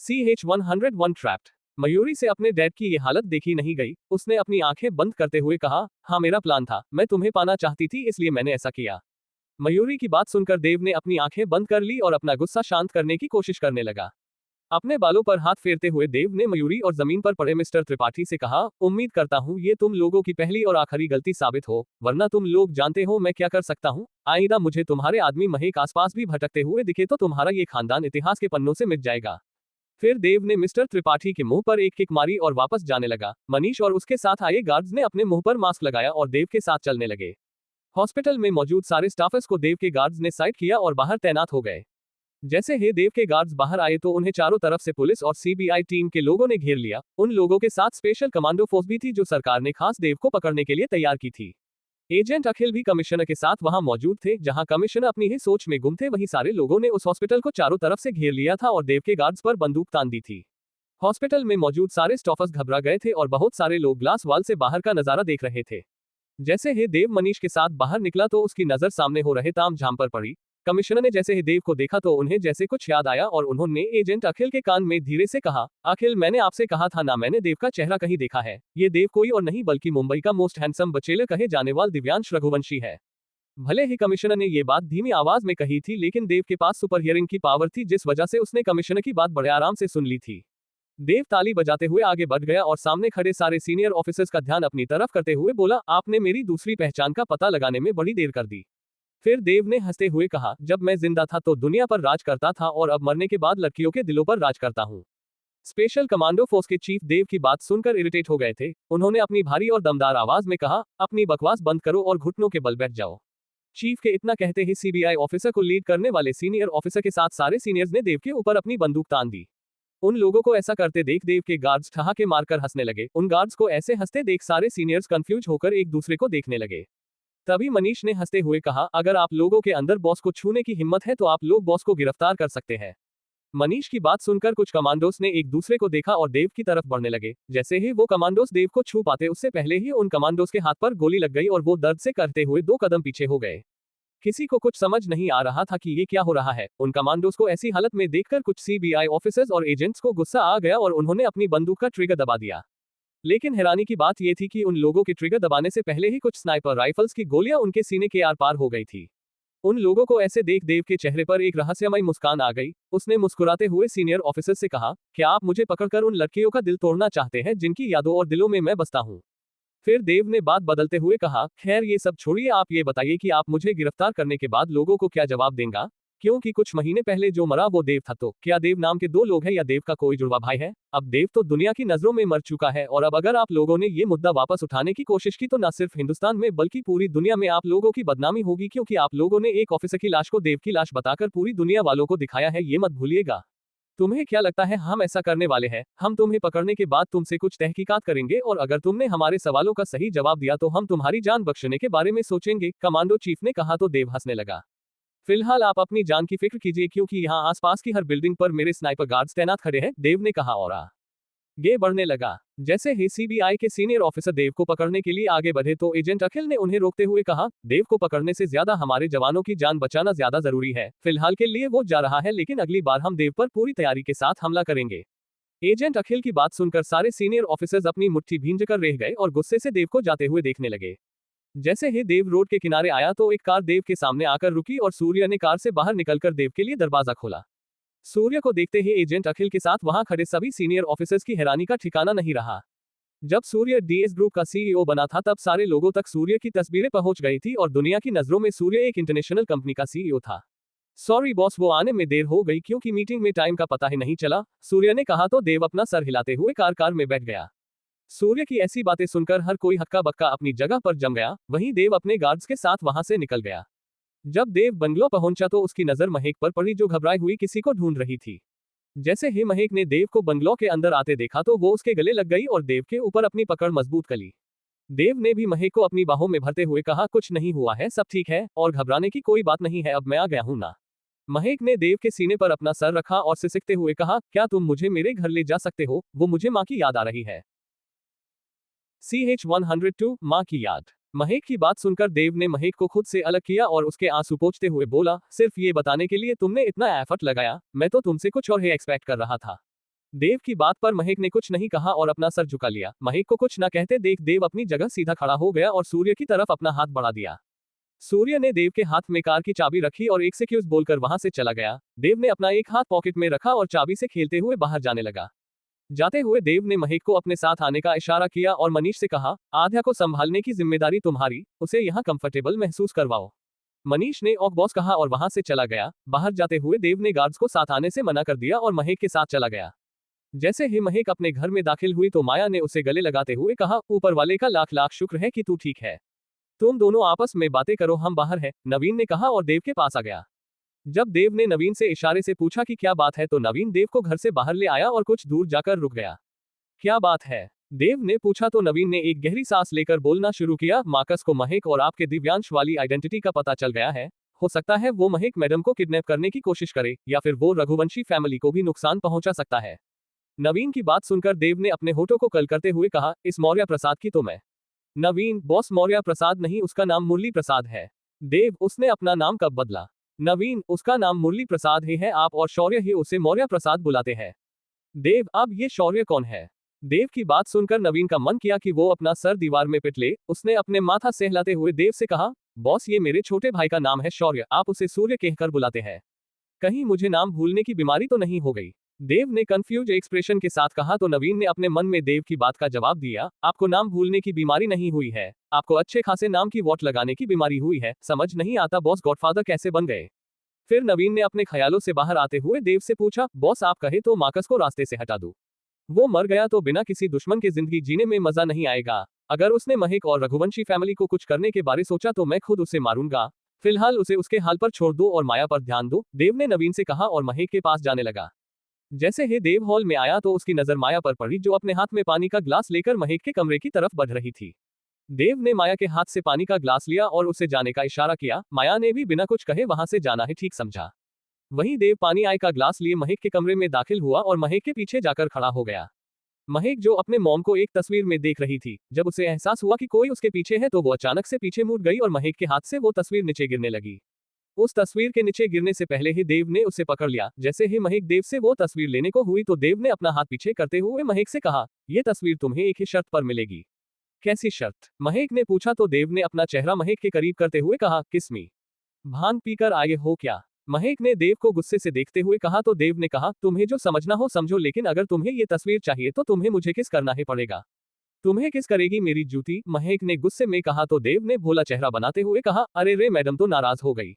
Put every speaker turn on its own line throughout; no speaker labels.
CH-101 trapped. Mayuri से अपने dad की ये हालत देखी नहीं गई। उसने अपनी आंखें बंद करते हुए कहा, हाँ मेरा प्लान था, मैं तुम्हें पाना चाहती थी इसलिए मैंने ऐसा किया। मयूरी की बात सुनकर देव ने अपनी आंखें बंद कर ली और अपना गुस्सा शांत करने की कोशिश करने लगा। अपने बालों पर हाथ फेरते हुए देव ने मयूरी और जमीन पर पड़े मिस्टर त्रिपाठी से कहा, उम्मीद करता हूँ ये तुम लोगों की पहली और आखिरी गलती साबित हो, वरना तुम लोग जानते हो मैं क्या कर सकता हूँ। आइंदा मुझे तुम्हारे आदमी महेक आसपास भी भटकते हुए दिखे तो तुम्हारा ये खानदान इतिहास के पन्नों से मिट जाएगा। फिर देव ने मिस्टर त्रिपाठी के मुंह पर एक किक मारी और वापस जाने लगा। मनीष और उसके साथ आए गार्ड्स ने अपने मुंह पर मास्क लगाया और देव के साथ चलने लगे। हॉस्पिटल में मौजूद सारे स्टाफर्स को देव के गार्ड्स ने साइड किया और बाहर तैनात हो गए। जैसे ही देव के गार्ड्स बाहर आए तो उन्हें चारों तरफ से पुलिस और सीबीआई टीम के लोगों ने घेर लिया। उन लोगों के साथ स्पेशल कमांडो फोर्स भी थी जो सरकार ने खास देव को पकड़ने के लिए तैयार की थी। एजेंट अखिल भी कमिश्नर के साथ वहां मौजूद थे। जहां कमिश्नर अपनी ही सोच में गुम थे, वहीं सारे लोगों ने उस हॉस्पिटल को चारों तरफ से घेर लिया था और देव के गार्ड्स पर बंदूक तान दी थी। हॉस्पिटल में मौजूद सारे स्टाफर्स घबरा गए थे और बहुत सारे लोग ग्लास वॉल से बाहर का नजारा देख रहे थे। जैसे ही देव मनीष के साथ बाहर निकला तो उसकी नजर सामने हो रहे तामझाम पर पड़ी। कमिश्नर ने जैसे ही देव को देखा तो उन्हें जैसे कुछ याद आया और उन्होंने एजेंट अखिल के कान में धीरे से कहा, अखिल मैंने आपसे कहा था ना, मैंने देव का चेहरा कहीं देखा है। ये देव कोई और नहीं बल्कि मुंबई का मोस्ट हैंडसम बचेलर कहे जाने वाला दिव्यांश रघुवंशी है। भले ही कमिश्नर ने ये बात धीमी आवाज में कही थी, लेकिन देव के पास सुपर हियरिंग की पावर थी, जिस वजह से उसने कमिश्नर की बात बड़े आराम से सुन ली थी। देव ताली बजाते हुए आगे बढ़ गया और सामने खड़े सारे सीनियर ऑफिसर्स का ध्यान अपनी तरफ करते हुए बोला, आपने मेरी दूसरी पहचान का पता लगाने में बड़ी देर कर दी। फिर देव ने हंसते हुए कहा, जब मैं जिंदा था तो दुनिया पर राज करता था और अब मरने के बाद लड़कियों के दिलों पर राज करता हूँ। स्पेशल कमांडो फोर्स के चीफ देव की बात सुनकर इरिटेट हो गए थे। उन्होंने अपनी भारी और दमदार आवाज में कहा, अपनी बकवास बंद करो और घुटनों के बल बैठ जाओ। चीफ के इतना कहते ही सीबीआई ऑफिसर को लीड करने वाले सीनियर ऑफिसर के साथ सारे सीनियर्स ने देव के ऊपर अपनी बंदूक तान दी। उन लोगों को ऐसा करते देख देव के गार्ड्स ठहाके मारकर हंसने लगे। उन गार्ड्स को ऐसे हंसते देख सारे सीनियर्स कंफ्यूज होकर एक दूसरे को देखने लगे। तभी मनीष ने हंसते हुए कहा, अगर आप लोगों के अंदर बॉस को छूने की हिम्मत है तो आप लोग बॉस को गिरफ्तार कर सकते हैं। मनीष की बात सुनकर कुछ कमांडोस ने एक दूसरे को देखा और देव की तरफ बढ़ने लगे। जैसे ही वो कमांडोस देव को छू पाते उससे पहले ही उन कमांडोस के हाथ पर गोली लग गई और वो दर्द से करते हुए 2 कदम पीछे हो गए। किसी को कुछ समझ नहीं आ रहा था कि ये क्या हो रहा है। उन कमांडोस को ऐसी हालत में देखकर कुछ सीबीआई ऑफिसर्स और एजेंट्स को गुस्सा आ गया और उन्होंने अपनी बंदूक का ट्रिगर दबा दिया। लेकिन हैरानी की बात यह थी कि उन लोगों के ट्रिगर दबाने से पहले ही कुछ स्नाइपर राइफल्स की गोलियां उनके सीने के आर पार हो गई थी। उन लोगों को ऐसे देख देव के चेहरे पर एक रहस्यमय मुस्कान आ गई। उसने मुस्कुराते हुए सीनियर ऑफिसर से कहा, क्या आप मुझे पकड़कर उन लड़कियों का दिल तोड़ना चाहते हैं जिनकी यादों और दिलों में मैं बसता हूँ? फिर देव ने बात बदलते हुए कहा, खैर ये सब छोड़िए, आप ये बताइए कि आप मुझे गिरफ्तार करने के बाद लोगों को क्या जवाब देंगे, क्योंकि कुछ महीने पहले जो मरा वो देव था। तो क्या देव नाम के 2 लोग हैं या देव का कोई जुड़वा भाई है? अब देव तो दुनिया की नजरों में मर चुका है और अब अगर आप लोगों ने ये मुद्दा वापस उठाने की कोशिश की तो न सिर्फ हिंदुस्तान में बल्कि पूरी दुनिया में आप लोगों की बदनामी होगी, क्योंकि आप लोगों ने एक ऑफिसर की लाश को देव की लाश बताकर पूरी दुनिया वालों को दिखाया है, ये मत भूलिएगा। तुम्हें क्या लगता है हम ऐसा करने वाले हैं? हम तुम्हें पकड़ने के बाद तुमसे कुछ तहकीकात करेंगे और अगर तुमने हमारे सवालों का सही जवाब दिया तो हम तुम्हारी जान बख्शने के बारे में सोचेंगे, कमांडो चीफ ने कहा। तो देव हंसने लगा। फिलहाल आप अपनी जान की फिक्र कीजिए, क्योंकि यहाँ आसपास की हर बिल्डिंग पर मेरे स्नाइपर गार्ड्स तैनात खड़े हैं, देव ने कहा और आगे बढ़ने लगा। जैसे ही सीबीआई के सीनियर ऑफिसर देव को पकड़ने के लिए आगे बढ़े तो एजेंट अखिल ने उन्हें रोकते हुए कहा, देव को पकड़ने से ज्यादा हमारे जवानों की जान बचाना ज्यादा जरूरी है। फिलहाल के लिए वो जा रहा है, लेकिन अगली बार हम देव पर पूरी तैयारी के साथ हमला करेंगे। एजेंट अखिल की बात सुनकर सारे सीनियर ऑफिसर्स अपनी मुट्ठी भींच कर रह गए और गुस्से से देव को जाते हुए देखने लगे। जैसे ही देव रोड के किनारे आया तो एक कार देव के सामने आकर रुकी और सूर्य ने कार से बाहर निकलकर देव के लिए दरवाजा खोला। सूर्य को देखते ही एजेंट अखिल के साथ वहां खड़े सभी सीनियर ऑफिसर्स की हैरानी का ठिकाना नहीं रहा। जब सूर्य डीएस ग्रुप का सीईओ बना था तब सारे लोगों तक सूर्य की तस्वीरें पहुंच गई थी और दुनिया की नजरों में सूर्य एक इंटरनेशनल कंपनी का सीईओ था। सॉरी बॉस, वो आने में देर हो गई क्योंकि मीटिंग में टाइम का पता ही नहीं चला, सूर्य ने कहा तो देव अपना सर हिलाते हुए कार में बैठ गया। सूर्य की ऐसी बातें सुनकर हर कोई हक्का बक्का अपनी जगह पर जम गया। वहीं देव अपने गार्ड्स के साथ वहां से निकल गया। जब देव बंगलो पहुंचा तो उसकी नजर महेक पर पड़ी, जो घबराई हुई किसी को ढूंढ रही थी। जैसे ही महेक ने देव को बंगलो के अंदर आते देखा तो वो उसके गले लग गई और देव के ऊपर अपनी पकड़ मजबूत कर ली। देव ने भी महेक को अपनी बाहों में भरते हुए कहा, कुछ नहीं हुआ है, सब ठीक है और घबराने की कोई बात नहीं है, अब मैं आ गया हूं ना। महेक ने देव के सीने पर अपना सर रखा और सिसकते हुए कहा, क्या तुम मुझे मेरे घर ले जा सकते हो? वो मुझे माँ की याद आ रही है। CH-102 माँ की याद। महेक की बात सुनकर देव ने महेक को खुद से अलग किया और उसके आंसू पोंछते हुए बोला, सिर्फ ये बताने के लिए तुमने इतना एफर्ट लगाया? मैं तो तुमसे कुछ और ही एक्सपेक्ट कर रहा था। देव की बात पर महक ने कुछ नहीं कहा और अपना सर झुका लिया। महक को कुछ न कहते देख देव अपनी जगह सीधा खड़ा हो गया और सूर्य की तरफ अपना हाथ बढ़ा दिया। सूर्य ने देव के हाथ में कार की चाबी रखी और एक्सक्यूज बोलकर वहां से चला गया। देव ने अपना एक हाथ पॉकेट में रखा और चाबी से खेलते हुए बाहर जाने लगा। जाते हुए देव ने महक को अपने साथ आने का इशारा किया और मनीष से कहा, आध्या को संभालने की जिम्मेदारी तुम्हारी, उसे यहाँ कंफर्टेबल महसूस करवाओ। मनीष ने ओक बॉस कहा और वहां से चला गया। बाहर जाते हुए देव ने गार्ड्स को साथ आने से मना कर दिया और महक के साथ चला गया। जैसे ही महक अपने घर में दाखिल हुई तो माया ने उसे गले लगाते हुए कहा, ऊपर वाले का लाख लाख शुक्र है कि तू ठीक है। तुम दोनों आपस में बातें करो, हम बाहर हैं, नवीन ने कहा और देव के पास आ गया। जब देव ने नवीन से इशारे से पूछा कि क्या बात है तो नवीन देव को घर से बाहर ले आया और कुछ दूर जाकर रुक गया। क्या बात है? देव ने पूछा तो नवीन ने एक गहरी सांस लेकर बोलना शुरू किया, मार्कस को महक और आपके दिव्यांश वाली आइडेंटिटी का पता चल गया है। हो सकता है वो महक मैडम को किडनैप करने की कोशिश करे या फिर वो रघुवंशी फैमिली को भी नुकसान पहुंचा सकता है। नवीन की बात सुनकर देव ने अपने होठों को कल करते हुए कहा, इस मौर्य प्रसाद की तो मैं। नवीन, बॉस मौर्य प्रसाद नहीं, उसका नाम मुरली प्रसाद है। देव, उसने अपना नाम कब बदला? नवीन, उसका नाम मुरली प्रसाद ही है, आप और शौर्य ही उसे मौर्य प्रसाद बुलाते हैं। देव, अब ये शौर्य कौन है? देव की बात सुनकर नवीन का मन किया कि वो अपना सर दीवार में पिट ले। उसने अपने माथा सहलाते हुए देव से कहा, बॉस ये मेरे छोटे भाई का नाम है शौर्य, आप उसे सूर्य कहकर बुलाते हैं। कहीं मुझे नाम भूलने की बीमारी तो नहीं हो गई? देव ने कंफ्यूज एक्सप्रेशन के साथ कहा तो नवीन ने अपने मन में देव की बात का जवाब दिया, आपको नाम भूलने की बीमारी नहीं हुई है, आपको अच्छे खासे नाम की वोट लगाने की बीमारी हुई है। समझ नहीं आता बॉस गॉडफादर कैसे बन गए? फिर नवीन ने अपने ख्यालों से बाहर आते हुए देव से पूछा, बॉस आप कहे तो मार्कस को रास्ते से हटा दूं। वो मर गया तो बिना किसी दुश्मन के जिंदगी जीने में मजा नहीं आएगा। अगर उसने महक और रघुवंशी फैमिली को कुछ करने के बारे सोचा तो मैं खुद उसे मारूंगा। फिलहाल उसे उसके हाल पर छोड़ दो और माया पर ध्यान दो, देव ने नवीन से कहा और महक के पास जाने लगा। जैसे ही देव हॉल में आया तो उसकी नजर माया पर पड़ी जो अपने हाथ में पानी का ग्लास लेकर महक के कमरे की तरफ बढ़ रही थी। देव ने माया के हाथ से पानी का ग्लास लिया और उसे जाने का इशारा किया। माया ने भी बिना कुछ कहे वहां से जाना ही ठीक समझा। वहीं देव पानी आय का ग्लास लिए महक के कमरे में दाखिल हुआ और महक के पीछे जाकर खड़ा हो गया। महक जो अपने मॉम को एक तस्वीर में देख रही थी, जब उसे एहसास हुआ कि कोई उसके पीछे है तो वो अचानक से पीछे मुड़ गई और महक के हाथ से वो तस्वीर नीचे गिरने लगी। उस तस्वीर के नीचे गिरने से पहले ही देव ने उसे पकड़ लिया। जैसे ही महक देव से वो तस्वीर लेने को हुई तो देव ने अपना हाथ पीछे करते हुए महक से कहा, ये तस्वीर तुम्हें एक ही शर्त पर मिलेगी। कैसी शर्त? महक ने पूछा तो देव ने अपना चेहरा महक के करीब करते हुए कहा, किस्मी भांग पीकर आए हो क्या? महक ने देव को गुस्से से देखते हुए कहा तो देव ने कहा, तुम्हें जो समझना हो समझो, लेकिन अगर तुम्हें ये तस्वीर चाहिए तो तुम्हें मुझे किस करना ही पड़ेगा। तुम्हें किस करेगी मेरी जूती? महक ने गुस्से में कहा तो देव ने भोला चेहरा बनाते हुए कहा, अरे रे मैडम तो नाराज हो गई।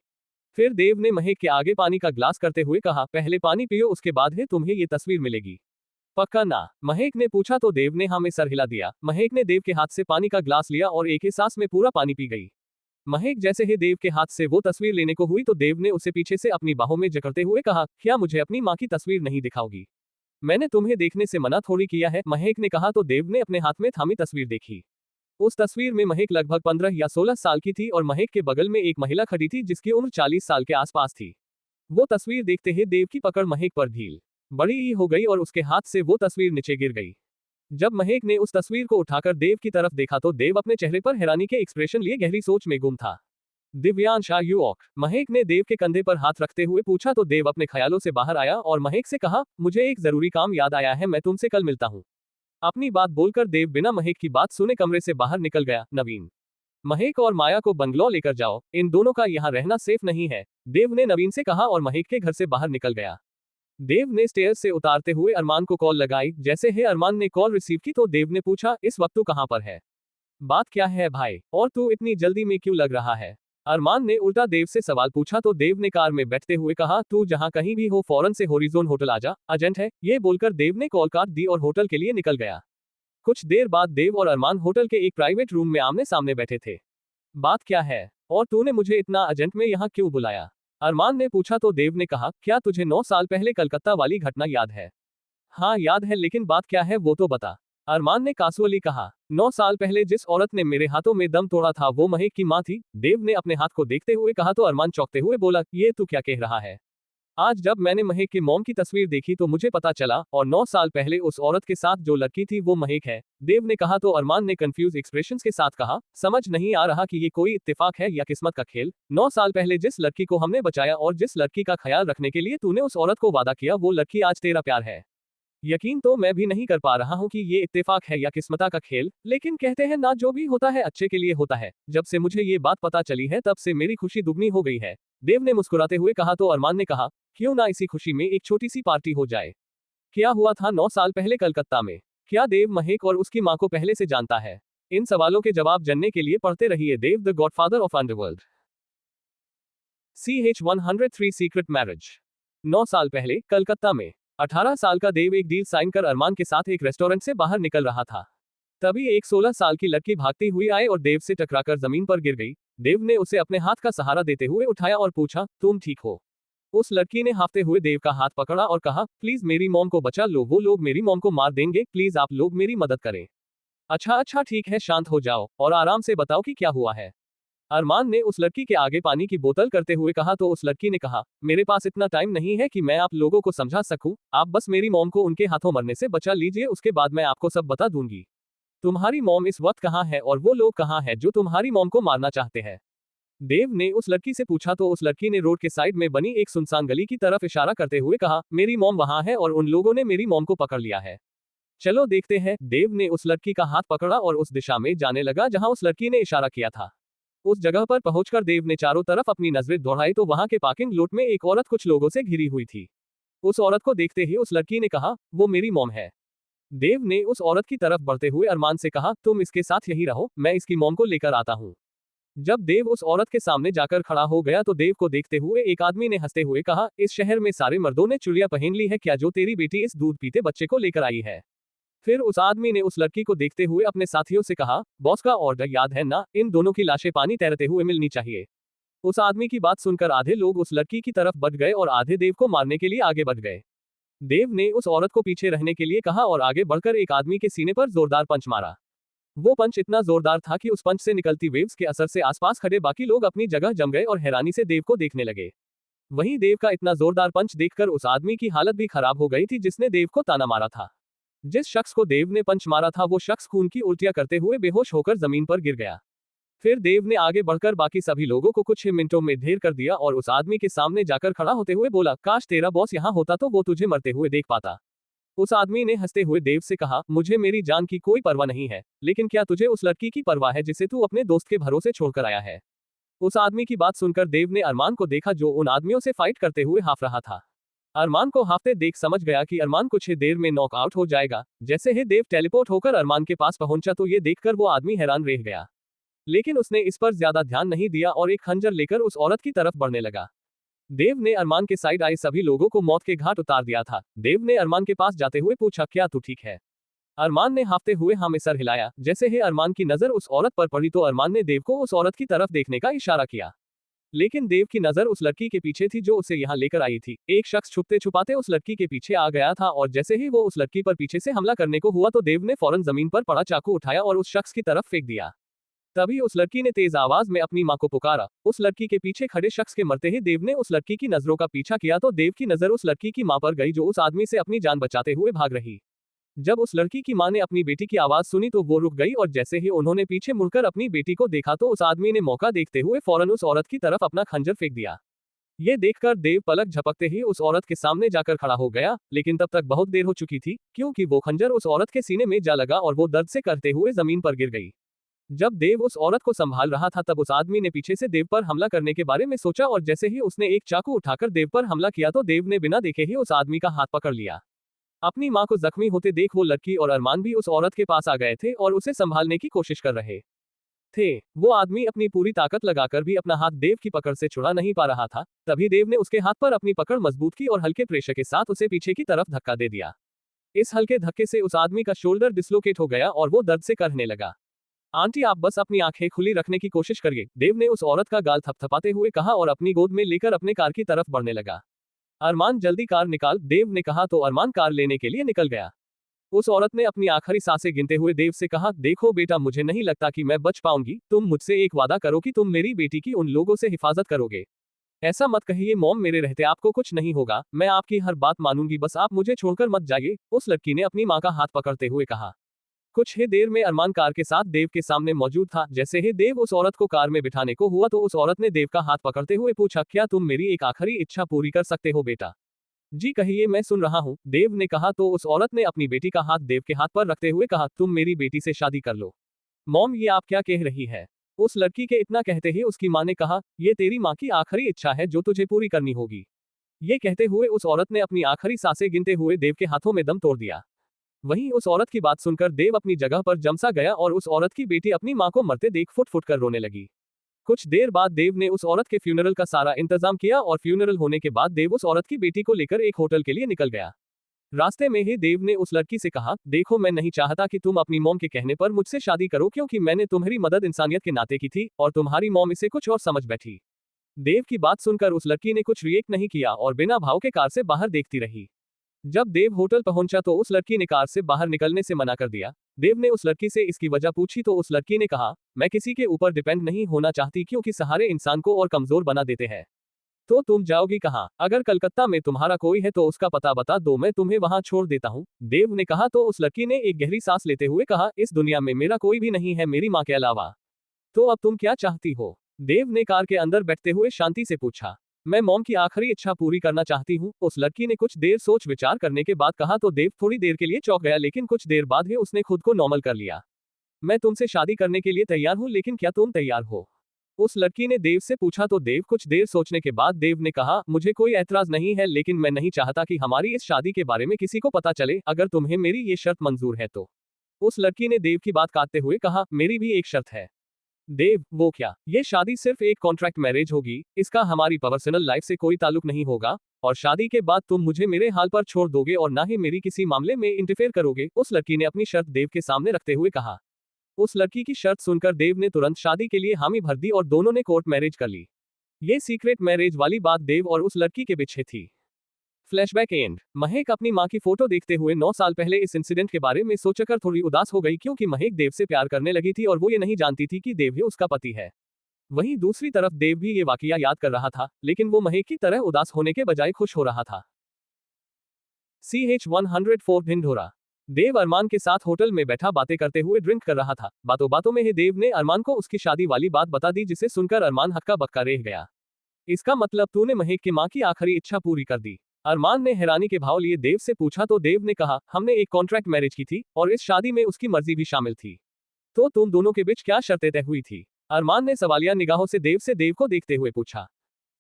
फिर देव ने महक के आगे पानी का ग्लास करते हुए कहा, पहले पानी पियो उसके बाद ही तुम्हें ये तस्वीर मिलेगी। पक्का ना? महक ने पूछा तो देव ने हाँ में सर हिला दिया। महक ने देव के हाथ से पानी का ग्लास लिया और एक ही सांस में पूरा पानी पी गई। महक जैसे ही देव के हाथ से वो तस्वीर लेने को हुई तो देव ने उसे पीछे से अपनी बाहों में जकड़ते हुए कहा, क्या मुझे अपनी माँ की तस्वीर नहीं दिखाओगी? मैंने तुम्हें देखने से मना थोड़ी किया है, महक ने कहा तो देव ने अपने हाथ में थामी तस्वीर देखी। उस तस्वीर में महक लगभग 15 या 16 साल की थी और महक के बगल में एक महिला खड़ी थी जिसकी उम्र 40 साल के आसपास थी। वो तस्वीर देखते ही देव की पकड़ महक पर ढील बड़ी ही हो गई और उसके हाथ से वो तस्वीर नीचे गिर गई। जब महक ने उस तस्वीर को उठाकर देव की तरफ देखा तो देव अपने चेहरे पर हैरानी के एक्सप्रेशन लिए गहरी सोच में गुम था। Divyansh are you okay? Mehak ने देव के कंधे पर हाथ रखते हुए पूछा तो देव अपने ख्यालों से बाहर आया और महक से कहा, मुझे एक जरूरी काम याद आया है, मैं तुमसे कल मिलता हूँ। अपनी बात बोलकर देव बिना महक की बात सुने कमरे से बाहर निकल गया। नवीन, महक और माया को बंगलो लेकर जाओ, इन दोनों का यहाँ रहना सेफ नहीं है, देव ने नवीन से कहा और महक के घर से बाहर निकल गया। देव ने स्टेयर्स से उतारते हुए अरमान को कॉल लगाई। जैसे ही अरमान ने कॉल रिसीव की तो देव ने पूछा, इस वक्त तू कहाँ पर है? बात क्या है भाई, और तू इतनी जल्दी में क्यों लग रहा है? अरमान ने उल्टा देव से सवाल पूछा तो देव ने कार में बैठते हुए कहा, तू जहां कहीं भी हो फौरन से होरिजोन होटल आजा, अर्जेंट है। ये बोलकर देव ने कॉल काट दी और होटल के लिए निकल गया। कुछ देर बाद देव और अरमान होटल के एक प्राइवेट रूम में आमने सामने बैठे थे। बात क्या है, और तूने मुझे इतना अर्जेंट में यहाँ क्यों बुलाया? अरमान ने पूछा तो देव ने कहा, क्या तुझे 9 साल पहले कलकत्ता वाली घटना याद है? हाँ याद है, लेकिन बात क्या है वो तो बता। अरमान ने कासुअली कहा, 9 साल पहले जिस औरत ने मेरे हाथों में दम तोड़ा था वो महक की माँ थी। देव ने अपने हाथ को देखते हुए कहा तो अरमान चौंकते हुए बोला, ये तू क्या कह रहा है? आज जब मैंने महक की मॉम की तस्वीर देखी तो मुझे पता चला, और 9 साल पहले उस औरत के साथ जो लड़की थी वो महक है। देव ने कहा तो अरमान ने कंफ्यूज एक्सप्रेशंस के साथ कहा, समझ नहीं आ रहा कि ये कोई इत्तेफाक है या किस्मत का खेल। 9 साल पहले जिस लड़की को हमने बचाया और जिस लड़की का ख्याल रखने के लिए तूने उस औरत को वादा किया वो लड़की आज तेरा प्यार है। यकीन तो मैं भी नहीं कर पा रहा हूँ कि ये इत्तेफाक है या किस्मता का खेल, लेकिन कहते हैं ना जो भी होता है अच्छे के लिए होता है। जब से मुझे ये बात पता चली है तब से मेरी खुशी दुगनी हो गई है। देव ने मुस्कुराते हुए कहा तो अरमान ने कहा, क्यों ना इसी खुशी में एक छोटी सी पार्टी हो जाए। क्या हुआ था 9 साल पहले कलकत्ता में? क्या देव महक और उसकी माँ को पहले से जानता है? इन सवालों के जवाब जानने के लिए पढ़ते रहिए Dev the godfather of underworld. CH-103 secret marriage. 9 साल पहले कलकत्ता में 18 साल का देव एक डील साइन कर अरमान के साथ एक रेस्टोरेंट से बाहर निकल रहा था। तभी एक 16 साल की लड़की भागती हुई आई और देव से टकराकर जमीन पर गिर गई। देव ने उसे अपने हाथ का सहारा देते हुए उठाया और पूछा, तुम ठीक हो? उस लड़की ने हाफते हुए देव का हाथ पकड़ा और कहा, प्लीज मेरी मॉम को बचा लो, वो लोग मेरी मॉम को मार देंगे, प्लीज आप लोग मेरी मदद करें। अच्छा अच्छा ठीक है, शांत हो जाओ और आराम से बताओ कि क्या हुआ है। अरमान ने उस लड़की के आगे पानी की बोतल करते हुए कहा तो उस लड़की ने कहा, मेरे पास इतना टाइम नहीं है कि मैं आप लोगों को समझा सकूं, आप बस मेरी मॉम को उनके हाथों मरने से बचा लीजिए, उसके बाद मैं आपको सब बता दूंगी। तुम्हारी मॉम इस वक्त कहाँ है और वो लोग कहाँ हैं जो तुम्हारी मॉम को मारना चाहते हैं? देव ने उस लड़की से पूछा तो उस लड़की ने रोड के साइड में बनी एक सुनसान गली की तरफ इशारा करते हुए कहा, मेरी मॉम वहां है और उन लोगों ने मेरी मॉम को पकड़ लिया है। चलो देखते हैं। देव ने उस लड़की का हाथ पकड़ा और उस दिशा में जाने लगा जहां उस लड़की ने इशारा किया था। उस जगह पर पहुंचकर देव ने चारों तरफ अपनी नजरें दौड़ाई तो वहां के पार्किंग लॉट में एक औरत कुछ लोगों से घिरी हुई थी। उस औरत को देखते ही उस लड़की ने कहा, वो मेरी मॉम है। देव ने उस औरत की तरफ बढ़ते हुए अरमान से कहा, तुम इसके साथ यही रहो, मैं इसकी मॉम को लेकर आता हूँ। जब देव उस औरत के सामने जाकर खड़ा हो गया तो देव को देखते हुए एक आदमी ने हंसते हुए कहा, इस शहर में सारे मर्दों ने चुड़िया पहन ली है क्या जो तेरी बेटी इस दूध पीते बच्चे को लेकर आई है? फिर उस आदमी ने उस लड़की को देखते हुए अपने साथियों से कहा, बॉस का ऑर्डर याद है ना, इन दोनों की लाशें पानी तैरते हुए मिलनी चाहिए। उस आदमी की बात सुनकर आधे लोग उस लड़की की तरफ बढ़ गए और आधे देव को मारने के लिए आगे बढ़ गए। देव ने उस औरत को पीछे रहने के लिए कहा और आगे बढ़कर एक आदमी के सीने पर जोरदार पंच मारा। वो पंच इतना जोरदार था कि उस पंच से निकलती वेव्स के असर से आसपास खड़े बाकी लोग अपनी जगह जम गए और हैरानी से देव को देखने लगे। वहीं देव का इतना जोरदार पंच देखकर उस आदमी की हालत भी खराब हो गई थी जिसने देव को ताना मारा था। जिस शख्स को देव ने पंच मारा था वो शख्स खून की उल्टियां करते हुए बेहोश होकर जमीन पर गिर गया। फिर देव ने आगे बढ़कर बाकी सभी लोगों को कुछ ही मिनटों में ढेर कर दिया और उस आदमी के सामने जाकर खड़ा होते हुए बोला, काश तेरा बॉस यहाँ होता तो वो तुझे मरते हुए देख पाता। उस आदमी ने हंसते हुए देव से कहा, मुझे मेरी जान की कोई परवाह नहीं है, लेकिन क्या तुझे उस लड़की की परवाह है जिसे तू अपने दोस्त के भरोसे छोड़कर आया है? उस आदमी की बात सुनकर देव ने अरमान को देखा जो उन आदमियों से फाइट करते हुए हाफ रहा था। अरमान को हाफते देख समझ गया कि अरमान कुछ ही देर में नॉकआउट हो जाएगा। जैसे ही देव टेलीपोर्ट होकर अरमान के पास पहुंचा तो ये देखकर वो आदमी हैरान रह गया, लेकिन उसने इस पर ज्यादा ध्यान नहीं दिया और एक खंजर लेकर उस औरत की तरफ बढ़ने लगा। देव ने अरमान के साइड आए सभी लोगों को मौत के घाट उतार दिया था। देव ने अरमान के पास जाते हुए पूछा, क्या तू ठीक है? अरमान ने हाफते हुए हाँ में सर हिलाया। जैसे ही अरमान की नजर उस औरत पर पड़ी तो अरमान ने देव को उस औरत की तरफ देखने का इशारा किया, लेकिन देव की नजर उस लड़की के पीछे थी जो उसे यहाँ लेकर आई थी। एक शख्स छुपते छुपाते उस लड़की के पीछे आ गया था और जैसे ही वो उस लड़की पर पीछे से हमला करने को हुआ तो देव ने फौरन जमीन पर पड़ा चाकू उठाया और उस शख्स की तरफ फेंक दिया। तभी उस लड़की ने तेज आवाज में अपनी मां को पुकारा। उस लड़की के पीछे खड़े शख्स के मरते ही देव ने उस लड़की की नजरों का पीछा किया तो देव की नजर उस लड़की की मां पर गई जो उस आदमी से अपनी जान बचाते हुए भाग रही। जब उस लड़की की मां ने अपनी बेटी की आवाज सुनी तो वो रुक गई और जैसे ही उन्होंने पीछे मुड़कर अपनी बेटी को देखा तो उस आदमी ने मौका देखते हुए फौरन उस औरत की तरफ अपना खंजर फेंक दिया। ये देखकर देव पलक झपकते ही उस औरत के सामने जाकर खड़ा हो गया, लेकिन तब तक बहुत देर हो चुकी थी क्योंकि वो खंजर उस औरत के सीने में जा लगा और वो दर्द से करते हुए जमीन पर गिर गई। जब देव उस औरत को संभाल रहा था तब उस आदमी ने पीछे से देव पर हमला करने के बारे में सोचा और जैसे ही उसने एक चाकू उठाकर देव पर हमला किया तो देव ने बिना देखे ही उस आदमी का हाथ पकड़ लिया। अपनी मां को जख्मी होते देख वो लड़की और अरमान भी उस औरत के पास आ गए थे और उसे संभालने की कोशिश कर रहे थे। वो आदमी अपनी पूरी ताकत लगाकर भी अपना हाथ देव की पकड़ से छुड़ा नहीं पा रहा था। तभी देव ने उसके हाथ पर अपनी पकड़ मजबूत की और हल्के प्रेशर के साथ उसे पीछे की तरफ धक्का दे दिया। इस हल्के धक्के से उस आदमी का शोल्डर डिस्लोकेट हो गया और वो दर्द से करने लगा। आंटी आप बस अपनी आंखें खुली रखने की कोशिश करिए, देव ने उस औरत का गाल थपथपाते हुए कहा और अपनी गोद में लेकर अपने कार की तरफ बढ़ने लगा। अरमान जल्दी कार निकाल, देव ने कहा तो अरमान कार लेने के लिए निकल गया। उस औरत ने अपनी आखिरी सांसें गिनते हुए देव से कहा, देखो बेटा मुझे नहीं लगता कि मैं बच पाऊंगी, तुम मुझसे एक वादा करो कि तुम मेरी बेटी की उन लोगों से हिफाजत करोगे। ऐसा मत कहिए मॉम, मेरे रहते आपको कुछ नहीं होगा, मैं आपकी हर बात मानूंगी, बस आप मुझे छोड़कर मत जाइए। उस लड़की ने अपनी मां का हाथ पकड़ते हुए कहा। कुछ ही देर में अरमान कार के साथ देव के सामने मौजूद था। जैसे ही देव उस औरत को कार में बिठाने को हुआ तो उस औरत ने देव का हाथ पकड़ते हुए पूछा, क्या तुम मेरी एक आखिरी इच्छा पूरी कर सकते हो बेटा? जी कहिए, मैं सुन रहा हूँ, देव ने कहा। तो उस औरत ने अपनी बेटी का हाथ देव के हाथ पर रखते हुए कहा, तुम मेरी बेटी से शादी कर लो। मॉम, ये आप क्या कह रही है? उस लड़की के इतना कहते ही उसकी माँ ने कहा, ये तेरी माँ की आखिरी इच्छा है जो तुझे पूरी करनी होगी। ये कहते हुए उस औरत ने अपनी आखिरी सांसें गिनते हुए देव के हाथों में दम तोड़ दिया। वहीं उस औरत की बात सुनकर देव अपनी जगह पर जमसा गया और उस औरत की बेटी अपनी माँ को मरते देख फुट फुट कर रोने लगी। कुछ देर बाद देव ने उस औरत के फ्यूनरल का सारा इंतजाम किया और फ्यूनरल होने के बाद देव उस औरत की बेटी को लेकर एक होटल के लिए निकल गया। रास्ते में ही देव ने उस लड़की से कहा, देखो, मैं नहीं चाहता कि तुम अपनी मॉम के कहने पर मुझसे शादी करो, क्योंकि मैंने तुम्हारी मदद इंसानियत के नाते की थी और तुम्हारी मॉम इसे कुछ और समझ बैठी। देव की बात सुनकर उस लड़की ने कुछ रिएक्ट नहीं किया और बिना भाव के कार से बाहर देखती रही। जब देव होटल पहुंचा तो उस लड़की ने कार से बाहर निकलने से मना कर दिया। देव ने उस लड़की से इसकी वजह पूछी तो उस लड़की ने कहा, मैं किसी के ऊपर डिपेंड नहीं होना चाहती, क्योंकि सहारे इंसान को और कमजोर बना देते हैं। तो तुम जाओगी कहाँ? अगर कलकत्ता में तुम्हारा कोई है तो उसका पता बता दो, मैं तुम्हें वहां छोड़ देता हूँ। देव ने कहा। तो उस लड़की ने एक गहरी सांस लेते हुए कहा, इस दुनिया में मेरा कोई भी नहीं है मेरी माँ के अलावा। तो अब तुम क्या चाहती हो? देव ने कार के अंदर बैठते हुए शांति से पूछा। मैं मॉम की आखिरी इच्छा पूरी करना चाहती हूँ, उस लड़की ने कुछ देर सोच विचार करने के बाद कहा। तो देव थोड़ी देर के लिए चौंक गया, लेकिन कुछ देर बाद ही उसने खुद को नॉर्मल कर लिया। मैं तुमसे शादी करने के लिए तैयार हूँ, लेकिन क्या तुम तैयार हो? उस लड़की ने देव से पूछा। तो देव कुछ देर सोचने के बाद देव ने कहा, मुझे कोई ऐतराज नहीं है, लेकिन मैं नहीं चाहता कि हमारी इस शादी के बारे में किसी को पता चले। अगर तुम्हें मेरी ये शर्त मंजूर है तो। उस लड़की ने देव की बात काटते हुए कहा, मेरी भी एक शर्त है। देव, वो क्या? ये शादी सिर्फ एक कॉन्ट्रैक्ट मैरिज होगी, इसका हमारी पर्सनल लाइफ से कोई ताल्लुक नहीं होगा, और शादी के बाद तुम मुझे मेरे हाल पर छोड़ दोगे और ना ही मेरी किसी मामले में इंटरफेयर करोगे। उस लड़की ने अपनी शर्त देव के सामने रखते हुए कहा। उस लड़की की शर्त सुनकर देव ने तुरंत शादी के लिए हामी भर दी और दोनों ने कोर्ट मैरिज कर ली। ये सीक्रेट मैरिज वाली बात देव और उस लड़की के पीछे थी। Flashback and. महक अपनी मां की फोटो देखते हुए 9 साल पहले इस इंसिडेंट के बारे में सोचकर थोड़ी उदास हो गई, क्योंकि महक देव से प्यार करने लगी थी और वो ये नहीं जानती थी कि देव ही उसका पति है। वहीं दूसरी तरफ देव भी ये वाकया याद कर रहा था, लेकिन वो महक की तरह उदास होने के बजाय खुश हो रहा था। CH-104 ढिंढोरा। देव अरमान के साथ होटल में बैठा बातें करते हुए ड्रिंक कर रहा था। बातों बातों में ही देव ने अरमान को उसकी शादी वाली बात बता दी, जिसे सुनकर अरमान हक्का बक्का रह गया। इसका मतलब तूने महक की मां की आखिरी इच्छा पूरी कर दी? अरमान ने हैरानी के भाव लिए देव से पूछा। तो देव ने कहा, हमने एक कॉन्ट्रैक्ट मैरिज की थी और इस शादी में उसकी मर्जी भी शामिल थी। तो तुम दोनों के बीच क्या शर्तें तय हुई थी? अरमान ने सवालिया निगाहों से देव को देखते हुए पूछा।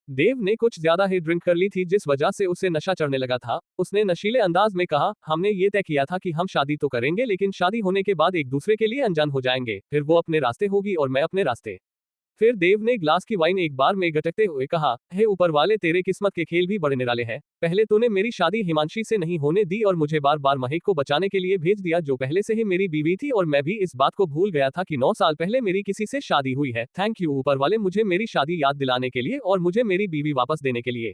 देव ने कुछ ज्यादा ही ड्रिंक कर ली थी, जिस वजह से उसे नशा चढ़ने लगा था। उसने नशीले अंदाज में कहा, हमने ये तय किया था कि हम शादी तो करेंगे, लेकिन शादी होने के बाद एक दूसरे के लिए अनजान हो जाएंगे, फिर वो अपने रास्ते होगी और मैं अपने रास्ते। फिर देव ने ग्लास की वाइन एक बार में गटकते हुए कहा, हे ऊपर वाले, तेरे किस्मत के खेल भी बड़े निराले हैं। पहले तूने मेरी शादी हिमांशी से नहीं होने दी और मुझे बार बार महक को बचाने के लिए भेज दिया, जो पहले से ही मेरी बीवी थी, और मैं भी इस बात को भूल गया था कि 9 साल पहले मेरी किसी से शादी हुई है। थैंक यू ऊपर वाले, मुझे मेरी शादी याद दिलाने के लिए और मुझे मेरी बीवी वापस देने के लिए।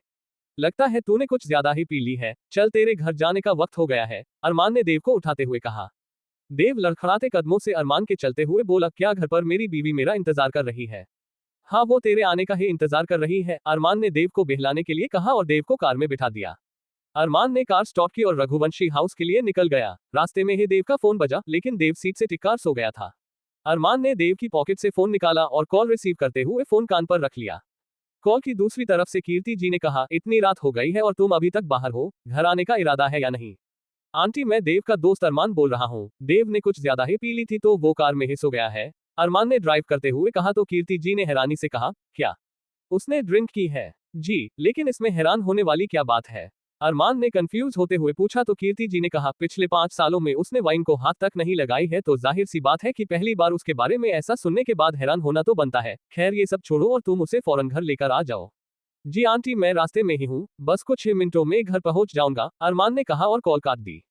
लगता है तूने कुछ ज्यादा ही पी ली है, चल तेरे घर जाने का वक्त हो गया है, अरमान ने देव को उठाते हुए कहा। देव लड़खड़ाते कदमों से अरमान के चलते हुए बोला, क्या घर पर मेरी बीवी मेरा इंतजार कर रही है? हाँ, वो तेरे आने का ही इंतजार कर रही है, अरमान ने देव को बहलाने के लिए कहा और देव को कार में बिठा दिया। अरमान ने कार स्टॉप की और रघुवंशी हाउस के लिए निकल गया। रास्ते में ही देव का फोन बजा, लेकिन देव सीट से टिककर सो गया था। अरमान ने देव की पॉकेट से फोन निकाला और कॉल रिसीव करते हुए फोन कान पर रख लिया। कॉल की दूसरी तरफ से कीर्ति जी ने कहा, इतनी रात हो गई है और तुम अभी तक बाहर हो, घर आने का इरादा है या नहीं? आंटी, मैं देव का दोस्त अरमान बोल रहा हूँ। देव ने कुछ ज्यादा ही पी ली थी तो वो कार में ही सो गया है, अरमान ने ड्राइव करते हुए कहा। तो कीर्ति जी ने हैरानी से कहा, क्या उसने ड्रिंक की है? जी, लेकिन इसमें हैरान होने वाली क्या बात है? अरमान ने कंफ्यूज होते हुए पूछा। तो कीर्ति जी ने कहा, पिछले 5 सालों में उसने वाइन को हाथ तक नहीं लगाई है, तो जाहिर सी बात है कि पहली बार उसके बारे में ऐसा सुनने के बाद हैरान होना तो बनता है। खैर, ये सब छोड़ो और तुम उसे फौरन घर लेकर आ जाओ। जी आंटी, मैं रास्ते में ही हूँ, बस कुछ ही मिनटों में घर पहुंच जाऊंगा, अरमान ने कहा और कॉल काट दी।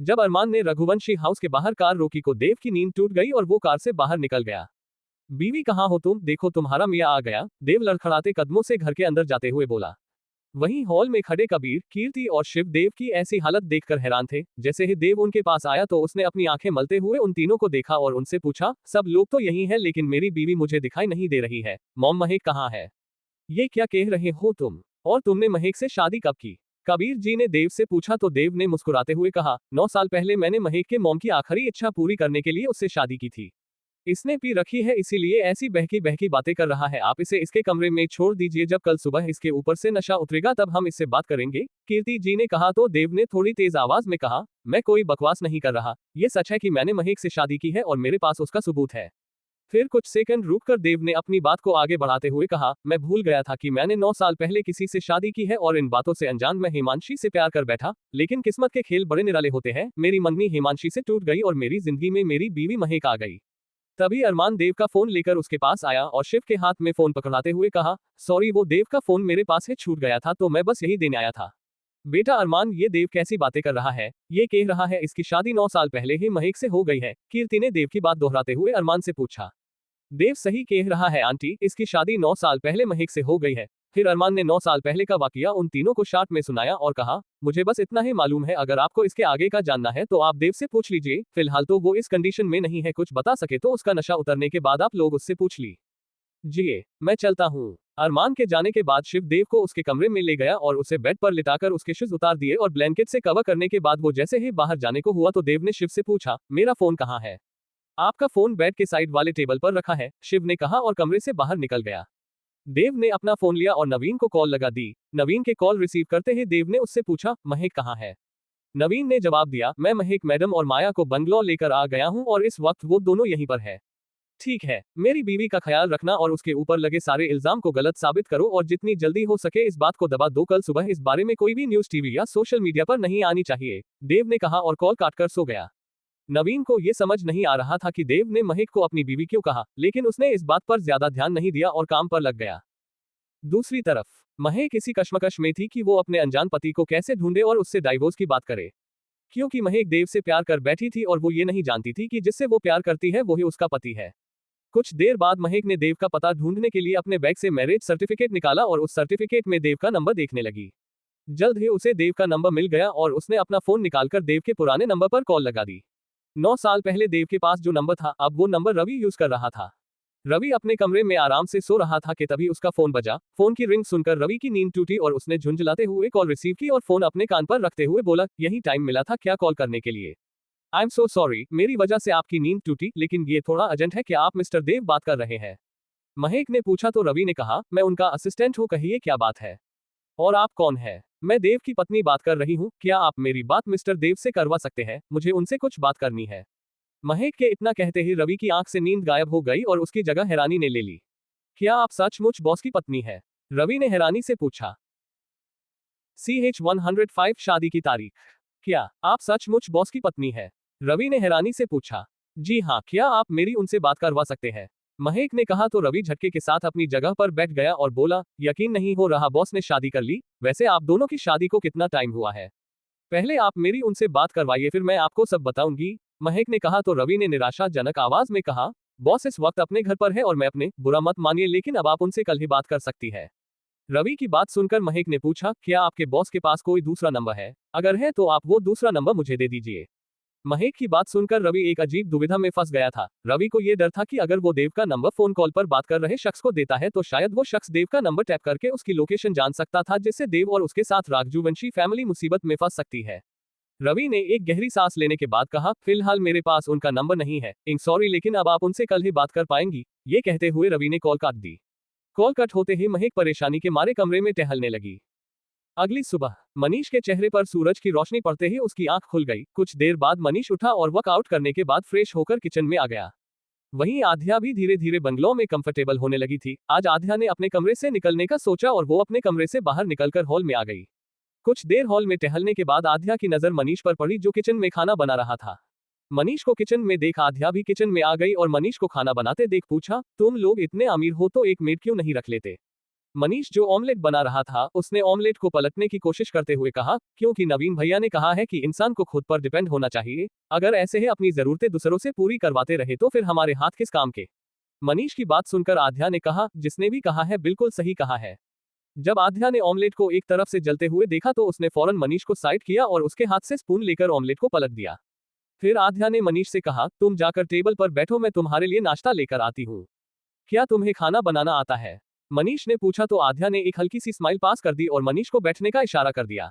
जब अरमान ने रघुवंशी हाउस के बाहर कार रोकी को देव की नींद टूट गई और वो कार से बाहर निकल गया। बीवी, कहाँ हो तुम? देखो तुम्हारा मियाँ आ गया, देव लड़खड़ाते कदमों से घर के अंदर जाते हुए बोला। वहीं हॉल में खड़े कबीर, कीर्ति और शिव देव की ऐसी हालत देखकर हैरान थे। जैसे ही देव उनके पास आया तो उसने अपनी आंखें मलते हुए उन तीनों को देखा और उनसे पूछा, सब लोग तो यही हैं, लेकिन मेरी बीवी मुझे दिखाई नहीं दे रही है। मॉम, महक कहाँ है? ये क्या कह रहे हो तुम? और तुमने महक से शादी कब की? कबीर जी ने देव से पूछा। तो देव ने मुस्कुराते हुए कहा, 9 साल पहले मैंने महक के मॉम की आखिरी इच्छा पूरी करने के लिए उससे शादी की थी। इसने पी रखी है इसीलिए ऐसी बहकी बहकी बातें कर रहा है। आप इसे इसके कमरे में छोड़ दीजिए, जब कल सुबह इसके ऊपर से नशा उतरेगा तब हम इससे बात करेंगे, कीर्ति जी ने कहा। तो देव ने थोड़ी तेज आवाज में कहा, मैं कोई बकवास नहीं कर रहा, ये सच है कि मैंने महक से शादी की है और मेरे पास उसका सबूत है। फिर कुछ सेकंड रुककर देव ने अपनी बात को आगे बढ़ाते हुए कहा, मैं भूल गया था कि मैंने 9 साल पहले किसी से शादी की है और इन बातों से अनजान मैं हिमांशी से प्यार कर बैठा, लेकिन किस्मत के खेल बड़े निराले होते हैं। मेरी मंगनी हिमांशी से टूट गई और मेरी जिंदगी में मेरी बीवी महक आ गई। तभी अरमान देव का फोन लेकर उसके पास आया और शिव के हाथ में फोन पकड़ाते हुए कहा, सॉरी वो देव का फोन मेरे पास है, छूट गया था तो मैं बस यही देने आया था। बेटा अरमान, ये देव कैसी बातें कर रहा है, ये कह रहा है इसकी शादी 9 साल पहले ही महक से हो गई है। कीर्ति ने देव की बात दोहराते हुए अरमान से पूछा। देव सही कह रहा है आंटी, इसकी शादी 9 साल पहले महक से हो गई है। फिर अरमान ने 9 साल पहले का वाकया उन तीनों को शार्ट में सुनाया और कहा, मुझे बस इतना ही मालूम है, अगर आपको इसके आगे का जानना है तो आप देव से पूछ लीजिए, फिलहाल तो वो इस कंडीशन में नहीं है, कुछ बता सके तो उसका नशा उतरने के बाद आप लोग उससे पूछ लीजिए। मैं चलता हूँ। अरमान के जाने के बाद शिव देव को उसके कमरे में ले गया और उसे बेड पर लिटाकर उसके शूज उतार दिए और ब्लैंकेट से कवर करने के बाद वो जैसे ही बाहर जाने को हुआ तो देव ने शिव से पूछा, मेरा फोन कहाँ है? आपका फोन बेड के साइड वाले टेबल पर रखा है, शिव ने कहा और कमरे से बाहर निकल गया। देव ने अपना फोन लिया और नवीन को कॉल लगा दी। नवीन के कॉल रिसीव करते ही देव ने उससे पूछा, महक कहाँ है? नवीन ने जवाब दिया, मैं महक मैडम और माया को बंगलौर लेकर आ गया हूँ और इस वक्त वो दोनों यहीं पर है। ठीक है, मेरी बीवी का ख्याल रखना और उसके ऊपर लगे सारे इल्जाम को गलत साबित करो और जितनी जल्दी हो सके इस बात को दबा दो। कल सुबह इस बारे में कोई भी न्यूज टीवी या सोशल मीडिया पर नहीं आनी चाहिए, देव ने कहा और कॉल काटकर सो गया। नवीन को ये समझ नहीं आ रहा था कि देव ने महक को अपनी बीवी क्यों कहा, लेकिन उसने इस बात पर ज्यादा ध्यान नहीं दिया और काम पर लग गया। दूसरी तरफ महक इसी कश्मकश में थी कि वो अपने अनजान पति को कैसे ढूंढे और उससे डाइवोर्स की बात करे, क्योंकि महक देव से प्यार कर बैठी थी और वो ये नहीं जानती थी कि जिससे वो प्यार करती है वही उसका पति है। कुछ देर बाद महक ने देव का पता ढूंढने के लिए अपने बैग से मैरिज सर्टिफिकेट निकाला और उस सर्टिफिकेट में देव का नंबर देखने लगी। जल्द ही उसे देव का नंबर मिल गया और उसने अपना फोन निकालकर देव के पुराने नंबर पर कॉल लगा दी। 9 साल पहले देव के पास जो नंबर था, अब वो नंबर रवि यूज कर रहा था। रवि अपने कमरे में आराम से सो रहा था कि तभी उसका फोन बजा। फोन की रिंग सुनकर रवि की नींद टूटी और उसने झुंझलाते हुए कॉल रिसीव की और फोन अपने कान पर रखते हुए बोला, यही टाइम मिला था क्या कॉल करने के लिए? आई एम सो सॉरी, मेरी वजह से आपकी नींद टूटी, लेकिन ये थोड़ा अर्जेंट है, क्या आप मिस्टर देव बात कर रहे हैं? महक ने पूछा तो रवि ने कहा, मैं उनका असिस्टेंट हूँ, कहिए क्या बात है? और आप कौन है? मैं देव की पत्नी बात कर रही हूँ, क्या आप मेरी बात मिस्टर देव से करवा सकते हैं? मुझे उनसे कुछ बात करनी है। महक के इतना कहते ही रवि की आंख से नींद गायब हो गई और उसकी जगह हैरानी ने ले ली। क्या आप सचमुच बॉस की पत्नी है? रवि ने हैरानी से पूछा। CH-105 शादी की तारीख। क्या आप सचमुच बॉस की पत्नी है? रवि ने हैरानी से पूछा। जी हाँ, क्या आप मेरी उनसे बात करवा सकते हैं? महक ने कहा तो रवि झटके के साथ अपनी जगह पर बैठ गया और बोला, यकीन नहीं हो रहा बॉस ने शादी कर ली। वैसे आप दोनों की शादी को कितना टाइम हुआ है? पहले आप मेरी उनसे बात करवाइए, फिर मैं आपको सब बताऊंगी। महक ने कहा तो रवि ने निराशाजनक आवाज में कहा, बॉस इस वक्त अपने घर पर है और मैं अपने, बुरा मत मानिए लेकिन अब आप उनसे कल ही बात कर सकती है। रवि की बात सुनकर महक ने पूछा, क्या आपके बॉस के पास कोई दूसरा नंबर है? अगर है तो आप वो दूसरा नंबर मुझे दे दीजिए। महक की बात सुनकर रवि एक अजीब दुविधा में फंस गया था। रवि को यह डर था कि अगर वो देव का नंबर फोन कॉल पर बात कर रहे शख्स को देता है तो शायद वो शख्स देव का नंबर टैप करके उसकी लोकेशन जान सकता था, जिससे देव और उसके साथ राजूवंशी फैमिली मुसीबत में फंस सकती है। रवि ने एक गहरी सांस लेने के बाद कहा, फिलहाल मेरे पास उनका नंबर नहीं है, सॉरी, लेकिन अब आप उनसे कल ही बात कर पाएंगी। ये कहते हुए रवि ने कॉल काट दी। कॉल कट होते ही महक परेशानी के मारे कमरे में टहलने लगी। अगली सुबह मनीष के चेहरे पर सूरज की रोशनी पड़ते ही उसकी आंख खुल गई। कुछ देर बाद मनीष उठा और वर्कआउट करने के बाद फ्रेश होकर किचन में आ गया। वहीं आध्या भी धीरे धीरे बंगलों में कंफर्टेबल होने लगी थी। आज आध्या ने अपने कमरे से निकलने का सोचा और वो अपने कमरे से बाहर निकलकर हॉल में आ गई। कुछ देर हॉल में टहलने के बाद आध्या की नजर मनीष पर पड़ी, जो किचन में खाना बना रहा था। मनीष को किचन में देख आध्या भी किचन में आ गई और मनीष को खाना बनाते देख पूछा, तुम लोग इतने अमीर हो तो एक मेड क्यों नहीं रख लेते? मनीष जो ऑमलेट बना रहा था उसने ऑमलेट को पलटने की कोशिश करते हुए कहा, क्योंकि नवीन भैया ने कहा है कि इंसान को खुद पर डिपेंड होना चाहिए। अगर ऐसे ही अपनी जरूरतें दूसरों से पूरी करवाते रहे तो फिर हमारे हाथ किस काम के? मनीष की बात सुनकर आध्या ने कहा, जिसने भी कहा है बिल्कुल सही कहा है। जब आध्या ने ऑमलेट को एक तरफ से जलते हुए देखा तो उसने फौरन मनीष को साइड किया और उसके हाथ से स्पून लेकर ऑमलेट को पलट दिया। फिर आध्या ने मनीष से कहा, तुम जाकर टेबल पर बैठो, मैं तुम्हारे लिए नाश्ता लेकर आती हूँ। क्या तुम्हें खाना बनाना आता है? मनीष ने पूछा तो आध्या ने एक हल्की सी स्माइल पास कर दी और मनीष को बैठने का इशारा कर दिया।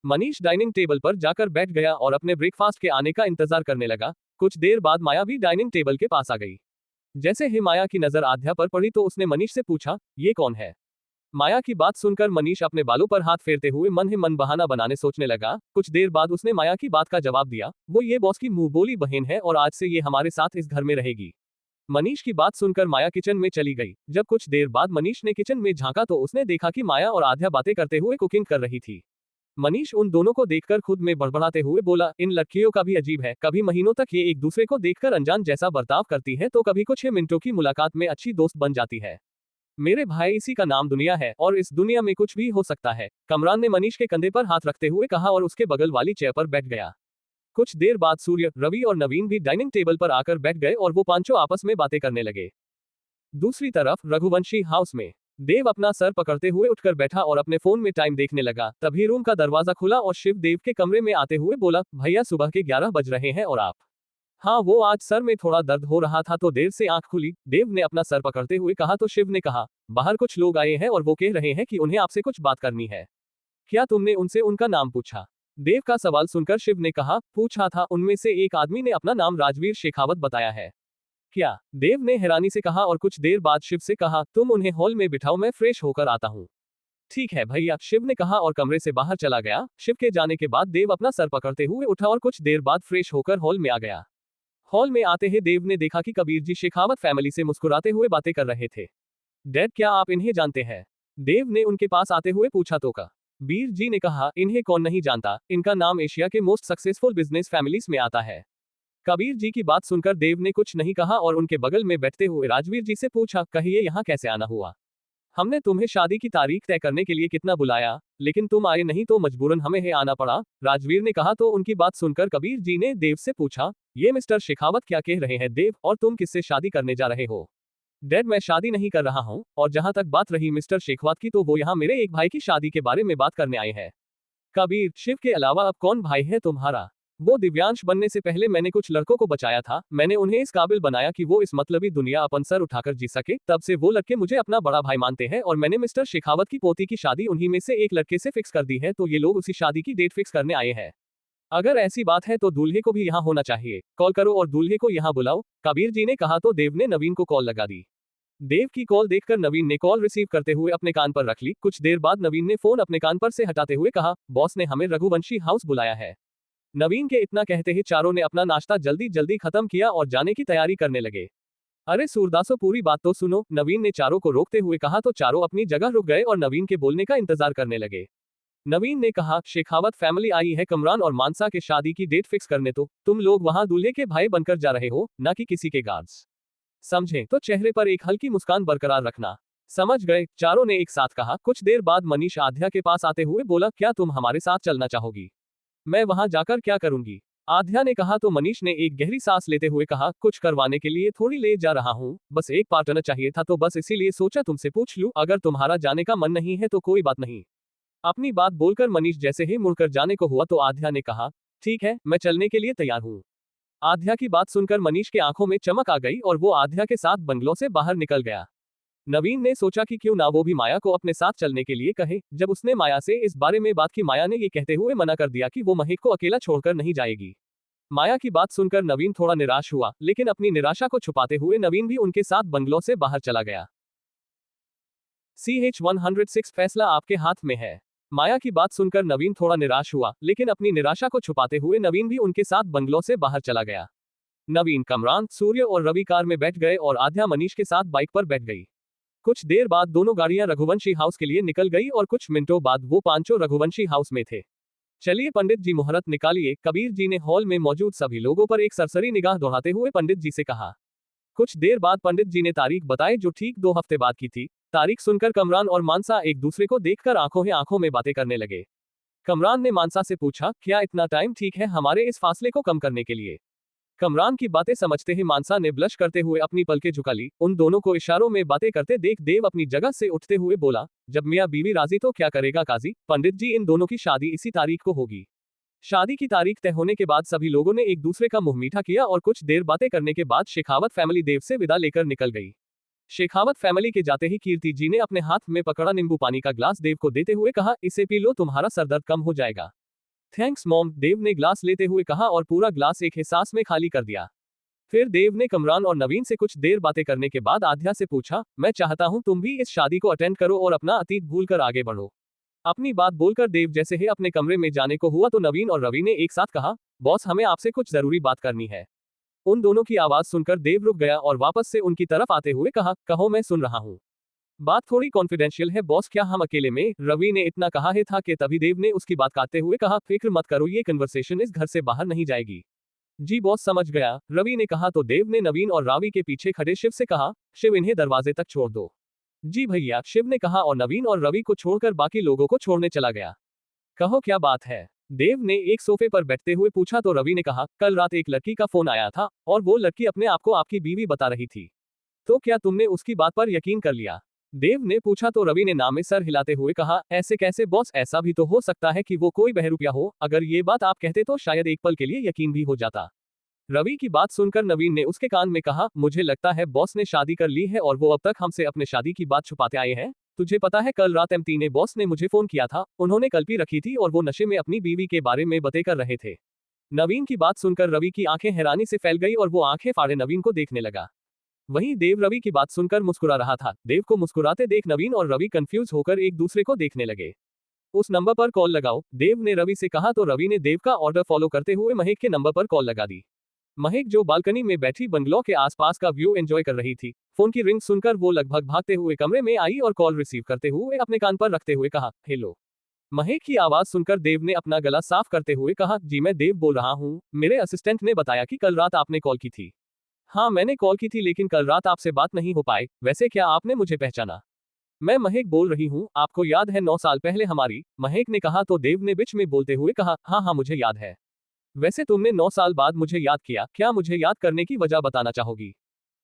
मनीष डाइनिंग टेबल पर जाकर बैठ गया और अपने ब्रेकफास्ट के आने का इंतजार करने लगा। कुछ देर बाद माया भी डाइनिंग टेबल के पास आ गई। जैसे ही माया की नजर आध्या पर पड़ी तो उसने मनीष से पूछा, ये कौन है? माया की बात सुनकर मनीष अपने बालों पर हाथ फेरते हुए मन ही मन बहाना बनाने सोचने लगा। कुछ देर बाद उसने माया की बात का जवाब दिया, वो ये बॉस की मुंह बोली बहन है और आज से ये हमारे साथ इस घर में रहेगी। मनीष की बात सुनकर माया किचन में चली गई। जब कुछ देर बाद मनीष ने किचन में झांका तो उसने देखा कि माया और आध्या बातें करते हुए कुकिंग कर रही थी। मनीष उन दोनों को देखकर खुद में बड़बड़ाते हुए बोला, इन लड़कियों का भी अजीब है, कभी महीनों तक ये एक दूसरे को देखकर अनजान जैसा बर्ताव करती है तो कभी कुछ ही मिनटों की मुलाकात में अच्छी दोस्त बन जाती है। मेरे भाई, इसी का नाम दुनिया है और इस दुनिया में कुछ भी हो सकता है। कमरान ने मनीष के कंधे पर हाथ रखते हुए कहा और उसके बगल वाली चेयर पर बैठ गया। कुछ देर बाद सूर्य, रवि और नवीन भी डाइनिंग टेबल पर आकर बैठ गए और वो पांचों आपस में बातें करने लगे। दूसरी तरफ रघुवंशी हाउस में देव अपना सर पकड़ते हुए उठकर बैठा और अपने फोन में टाइम देखने लगा। तभी रूम का दरवाजा खुला और शिव देव के कमरे में आते हुए बोला, भैया सुबह के 11 बज रहे हैं और आप? हाँ, वो आज सर में थोड़ा दर्द हो रहा था तो देर से आंख खुली। देव ने अपना सर पकड़ते हुए कहा तो शिव ने कहा, बाहर कुछ लोग आए हैं और वो कह रहे हैं कि उन्हें आपसे कुछ बात करनी है। क्या तुमने उनसे उनका नाम पूछा? देव का सवाल सुनकर शिव ने कहा, पूछा था, उनमें से एक आदमी ने अपना नाम राजवीर शेखावत बताया है। क्या? देव ने हैरानी से कहा और कुछ देर बाद शिव से कहा, तुम उन्हें हॉल में बिठाओ, मैं फ्रेश होकर आता हूँ। ठीक है भैया, शिव ने कहा और कमरे से बाहर चला गया। शिव के जाने के बाद देव अपना सर पकड़ते हुए उठा और कुछ देर बाद फ्रेश होकर हॉल में आ गया। हॉल में आते ही देव ने देखा कि कबीर जी शेखावत फैमिली से मुस्कुराते हुए बातें कर रहे थे। डैड, क्या आप इन्हें जानते हैं? देव ने उनके पास आते हुए पूछा तो कबीर जी ने कहा, इन्हें कौन नहीं जानता, इनका नाम एशिया के मोस्ट सक्सेसफुल बिजनेस फैमिलीज में आता है। कबीर जी की बात सुनकर देव ने कुछ नहीं कहा और उनके बगल में बैठते हुए राजवीर जी से पूछा, कहिए यहाँ कैसे आना हुआ? हमने तुम्हें शादी की तारीख तय करने के लिए कितना बुलाया, लेकिन तुम आए नहीं तो मजबूरन हमें ही आना पड़ा। राजवीर ने कहा तो उनकी बात सुनकर कबीर जी ने देव से पूछा, ये मिस्टर शेखावत क्या कह रहे हैं देव, और तुम किससे शादी करने जा रहे हो? डैड, मैं शादी नहीं कर रहा हूँ, और जहां तक बात रही मिस्टर शेखावत की तो वो यहाँ मेरे एक भाई की शादी के बारे में बात करने आए हैं। कबीर, शिव के अलावा अब कौन भाई है तुम्हारा? वो दिव्यांश बनने से पहले मैंने कुछ लड़कों को बचाया था, मैंने उन्हें इस काबिल बनाया कि वो इस मतलबी दुनिया अपन सर उठाकर जी सके, तब से वो लड़के मुझे अपना बड़ा भाई मानते हैं और मैंने मिस्टर शेखावत की पोती की शादी उन्हीं में से एक लड़के से फिक्स कर दी है, तो ये लोग उसी शादी की डेट फिक्स करने आए हैं। अगर ऐसी बात है तो दूल्हे को भी यहाँ होना चाहिए, कॉल करो और दूल्हे को यहाँ बुलाओ। कबीर जी ने कहा तो देव ने नवीन को कॉल लगा दी। देव की कॉल देखकर नवीन ने कॉल रिसीव करते हुए अपने कान पर रख ली। कुछ देर बाद नवीन ने फोन अपने कान पर से हटाते हुए कहा, बॉस ने हमें रघुवंशी हाउस बुलाया है। नवीन के इतना कहते ही चारों ने अपना नाश्ता जल्दी जल्दी खत्म किया और जाने की तैयारी करने लगे। अरे सूरदासो, पूरी बात तो सुनो, नवीन ने चारों को रोकते हुए कहा तो चारों अपनी जगह रुक गए और नवीन के बोलने का इंतजार करने लगे। नवीन ने कहा, शेखावत फैमिली आई है कमरान और मानसा के शादी की डेट फिक्स करने, तो तुम लोग वहां दूल्हे के भाई बनकर जा रहे हो, ना कि किसी के गार्ड्स। समझे तो चेहरे पर एक हल्की मुस्कान बरकरार रखना। समझ गए, चारों ने एक साथ कहा। कुछ देर बाद मनीष आध्या के पास आते हुए बोला, क्या तुम हमारे साथ चलना चाहोगी? मैं वहां जाकर क्या करूंगी? आध्या ने कहा तो मनीष ने एक गहरी सांस लेते हुए कहा, कुछ करवाने के लिए थोड़ी ले जा रहा हूँ, बस एक पार्टनर चाहिए था तो बस इसीलिए सोचा तुमसे पूछ लूं, अगर तुम्हारा जाने का मन नहीं है तो कोई बात नहीं। अपनी बात बोलकर मनीष जैसे ही मुड़कर जाने को हुआ तो आध्या ने कहा, ठीक है, मैं चलने के लिए तैयार हूँ। आध्या की बात सुनकर मनीष के आंखों में चमक आ गई और वो आध्या के साथ बंगलों से बाहर निकल गया। नवीन ने सोचा कि क्यों ना वो भी माया को अपने साथ चलने के लिए कहे। जब उसने माया से इस बारे में बात की, माया ने ये कहते हुए मना कर दिया कि वो महक को अकेला छोड़कर नहीं जाएगी। माया की बात सुनकर नवीन थोड़ा निराश हुआ, लेकिन अपनी निराशा को छुपाते हुए नवीन भी उनके साथ बंगलों से बाहर चला गया। CH-106 फैसला आपके हाथ में है। माया की बात सुनकर नवीन थोड़ा निराश हुआ, लेकिन अपनी निराशा को छुपाते हुए नवीन भी उनके साथ बंगलों से बाहर चला गया। नवीन, कमरान, सूर्य और रवि कार में बैठ गए और आध्या मनीष के साथ बाइक पर बैठ गई। कुछ देर बाद दोनों गाड़ियां रघुवंशी हाउस के लिए निकल गई और कुछ मिनटों बाद वो पांचों रघुवंशी हाउस में थे। चलिए पंडित जी, मुहूर्त निकालिए। कबीर जी ने हॉल में मौजूद सभी लोगों पर एक सरसरी निगाह दौड़ाते हुए पंडित जी से कहा। कुछ देर बाद पंडित जी ने तारीख बताई जो ठीक 2 हफ्ते बाद की थी। तारीख सुनकर कमरान और मानसा एक दूसरे को देखकर आंखों ही आंखों में बातें करने लगे। कमरान ने मानसा से पूछा, क्या इतना टाइम ठीक है हमारे इस फासले को कम करने के लिए? कमरान की बातें समझते ही मानसा ने ब्लश करते हुए अपनी पलकें झुका ली। उन दोनों को इशारों में बातें करते देख देव अपनी जगह से उठते हुए बोला, जब मियां बीवी राजी तो क्या करेगा काजी? पंडित जी, इन दोनों की शादी इसी तारीख को होगी। शादी की तारीख तय होने के बाद सभी लोगों ने एक दूसरे का मुंह मीठा किया और कुछ देर बातें करने के बाद शेखावत फैमिली देव से विदा लेकर निकल गई। शेखावत फैमिली के जाते ही कीर्ति जी ने अपने हाथ में पकड़ा नींबू पानी का ग्लास देव को देते हुए कहा, इसे पी लो, तुम्हारा सरदर्द कम हो जाएगा। थैंक्स मॉम, देव ने ग्लास लेते हुए कहा और पूरा ग्लास एक ही सांस में खाली कर दिया। फिर देव ने कमरान और नवीन से कुछ देर बातें करने के बाद आध्या से पूछा, मैं चाहता हूं तुम भी इस शादी को अटेंड करो और अपना अतीत भूलकर आगे बढ़ो। अपनी बात बोलकर देव जैसे ही अपने कमरे में जाने को हुआ तो नवीन और रवि ने एक साथ कहा, बॉस हमें आपसे कुछ जरूरी बात करनी है। उन दोनों की आवाज सुनकर देव रुक गया और वापस से उनकी तरफ आते हुए कहा, कहो मैं सुन रहा हूँ। बात थोड़ी कॉन्फिडेंशियल है बॉस, क्या हम अकेले में? रवि ने इतना कहा ही था कि तभी देव ने उसकी बात काटते हुए कहा, फिक्र मत करो, ये कन्वर्सेशन इस घर से बाहर नहीं जाएगी। जी बॉस समझ गया, रवि ने कहा तो देव ने नवीन और रावी के पीछे खड़े शिव से कहा, शिव इन्हें दरवाजे तक छोड़ दो। जी भैया, शिव ने कहा और नवीन और रवि को छोड़कर बाकी लोगों को छोड़ने चला गया। कहो क्या बात है? देव ने एक सोफे पर बैठते हुए पूछा तो रवि ने कहा, कल रात एक लड़की का फोन आया था और वो लड़की अपने आप को आपकी बीवी बता रही थी। तो क्या तुमने उसकी बात पर यकीन कर लिया? देव ने पूछा तो रवि ने नाम में सर हिलाते हुए कहा, ऐसे कैसे बॉस, ऐसा भी तो हो सकता है कि वो कोई बहरूपिया हो। अगर ये बात आप कहते तो शायद एक पल के लिए यकीन भी हो जाता। रवि की बात सुनकर नवीन ने उसके कान में कहा, मुझे लगता है बॉस ने शादी कर ली है और वो अब तक हमसे अपने शादी की बात छुपाते आए हैं। तुझे पता है कल रात M3 ने बॉस ने मुझे फोन किया था, उन्होंने कल्पी रखी थी और वो नशे में अपनी बीवी के बारे में बातें कर रहे थे। नवीन की बात सुनकर रवि की आंखें हैरानी से फैल गई और वो आंखें फाड़े नवीन को देखने लगा। वहीं देव रवि की बात सुनकर मुस्कुरा रहा था। देव को मुस्कुराते देख नवीन और रवि कंफ्यूज होकर एक दूसरे को देखने लगे। उस नंबर पर कॉल लगाओ, देव ने रवि से कहा तो रवि ने देव का ऑर्डर फॉलो करते हुए महक के नंबर पर कॉल लगा दी। महक जो बालकनी में बैठी बंगलो के आसपास का व्यू एंजॉय कर रही थी, फोन की रिंग सुनकर वो लगभग भागते हुए कमरे में आई और कॉल रिसीव करते हुए अपने कान पर रखते हुए कहा, हेलो। महक की आवाज सुनकर देव ने अपना गला साफ करते हुए कहा, जी मैं देव बोल रहा हूँ, मेरे असिस्टेंट ने बताया कि कल रात आपने कॉल की थी। हाँ मैंने कॉल की थी लेकिन कल रात आपसे बात नहीं हो पाई, वैसे क्या आपने मुझे पहचाना? मैं महक बोल रही हूँ, आपको याद है 9 साल पहले हमारी? महक ने कहा तो देव ने बीच में बोलते हुए कहा, हाँ हाँ मुझे याद है। वैसे तुमने 9 साल बाद मुझे याद किया, क्या मुझे याद करने की वजह बताना चाहोगी?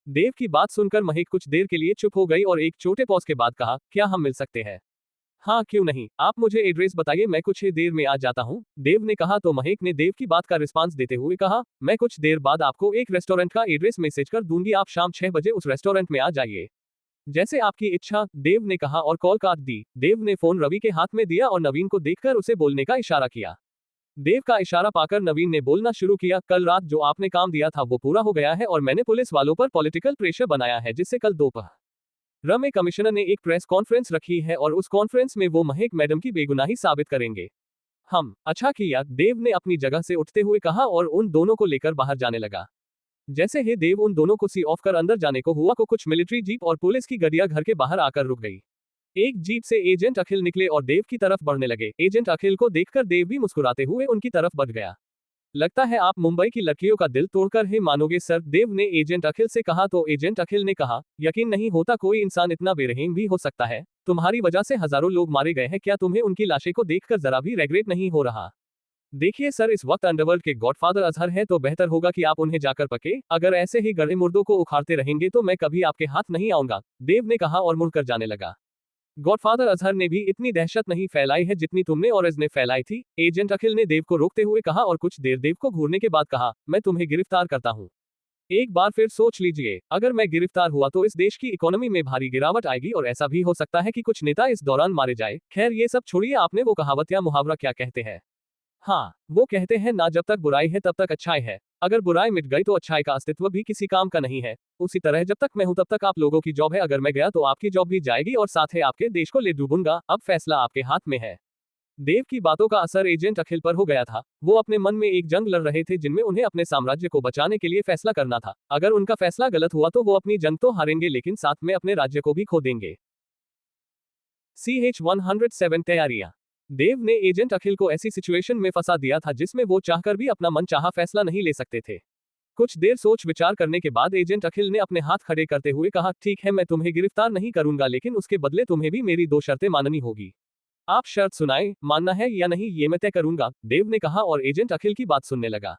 देव की बात सुनकर महक कुछ देर के लिए चुप हो गई और एक छोटे पॉज के बाद कहा, क्या हम मिल सकते हैं? हाँ क्यों नहीं, आप मुझे एड्रेस बताइए, मैं कुछ ही देर में आ जाता हूँ। देव ने कहा तो महक ने देव की बात का रिस्पांस देते हुए कहा, मैं कुछ देर बाद आपको एक रेस्टोरेंट का एड्रेस मैसेज कर दूंगी, आप शाम 6 बजे उस रेस्टोरेंट में आ जाइए। जैसे आपकी इच्छा, देव ने कहा और कॉल काट दी। देव ने फोन रवि के हाथ में दिया और नवीन को देखकर उसे बोलने का इशारा किया। देव का इशारा पाकर नवीन ने बोलना शुरू किया, कल रात जो आपने काम दिया था वो पूरा हो गया है और मैंने पुलिस वालों पर पॉलिटिकल प्रेशर बनाया है जिससे कल दोपहर में कमिश्नर ने एक प्रेस कॉन्फ्रेंस रखी है और उस कॉन्फ्रेंस में वो महक मैडम की बेगुनाही साबित करेंगे। हम अच्छा किया, देव ने अपनी जगह से उठते हुए कहा और उन दोनों को लेकर बाहर जाने लगा। जैसे ही देव उन दोनों को सी ऑफ कर अंदर जाने को हुआ को कुछ मिलिट्री जीप और पुलिस की गाड़ियां घर के बाहर आकर रुक गई। एक जीप से एजेंट अखिल निकले और देव की तरफ बढ़ने लगे। एजेंट अखिल को देखकर देव भी मुस्कुराते हुए उनकी तरफ बढ़ गया। लगता है आप मुंबई की लड़कियों का दिल तोड़कर ही मानोगे सर, देव ने एजेंट अखिल से कहा तो एजेंट अखिल ने कहा, यकीन नहीं होता कोई इंसान इतना बेरहम भी हो सकता है। तुम्हारी वजह से हजारों लोग मारे गए हैं, क्या तुम्हें उनकी लाशें को देखकर जरा भी रेग्रेट नहीं हो रहा? देखिए सर, इस वक्त अंडरवर्ल्ड के गॉडफादर अजहर है तो बेहतर होगा कि आप उन्हें जाकर पके। अगर ऐसे ही गड़े मुर्दों को उखाड़ते रहेंगे तो मैं कभी आपके हाथ नहीं आऊंगा, देव ने कहा और मुड़कर जाने लगा। गॉडफादर अजहर ने भी इतनी दहशत नहीं फैलाई है जितनी तुमने और इसने फैलाई थी, एजेंट अखिल ने देव को रोकते हुए कहा और कुछ देर देव को घूरने के बाद कहा, मैं तुम्हें गिरफ्तार करता हूँ। एक बार फिर सोच लीजिए, अगर मैं गिरफ्तार हुआ तो इस देश की इकोनॉमी में भारी गिरावट आएगी और ऐसा भी हो सकता है कि कुछ नेता इस दौरान मारे जाए। खैर ये सब छोड़िए, आपने वो कहावत या मुहावरा क्या कहते हैं? हाँ, वो कहते हैं ना जब तक बुराई है तब तक अच्छाई है, अगर बुराई मिट गई तो अच्छाई का अस्तित्व भी किसी काम का नहीं है। उसी तरह जब तक मैं हूं तब तक आप लोगों की जॉब है, अगर मैं गया तो आपकी जॉब भी जाएगी और साथ ही आपके देश को ले डूबूंगा। अब फैसला आपके हाथ में है। देव की बातों का असर एजेंट अखिल पर हो गया था। वो अपने मन में एक जंग लड़ रहे थे जिनमें उन्हें अपने साम्राज्य को बचाने के लिए फैसला करना था। अगर उनका फैसला गलत हुआ तो वो अपनी जंग तो हारेंगे लेकिन साथ में अपने राज्य को भी खो देंगे। CH-107 तैयारियां। देव ने एजेंट अखिल को ऐसी सिचुएशन में फंसा दिया था जिसमें वो चाहकर भी अपना मनचाहा फैसला नहीं ले सकते थे। कुछ देर सोच विचार करने के बाद एजेंट अखिल ने अपने हाथ खड़े करते हुए कहा, ठीक है मैं तुम्हें गिरफ्तार नहीं करूंगा लेकिन उसके बदले तुम्हें भी मेरी 2 शर्तें माननी होगी। आप शर्त सुनाएं, मानना है या नहीं ये मैं तय करूंगा, देव ने कहा और एजेंट अखिल की बात सुनने लगा।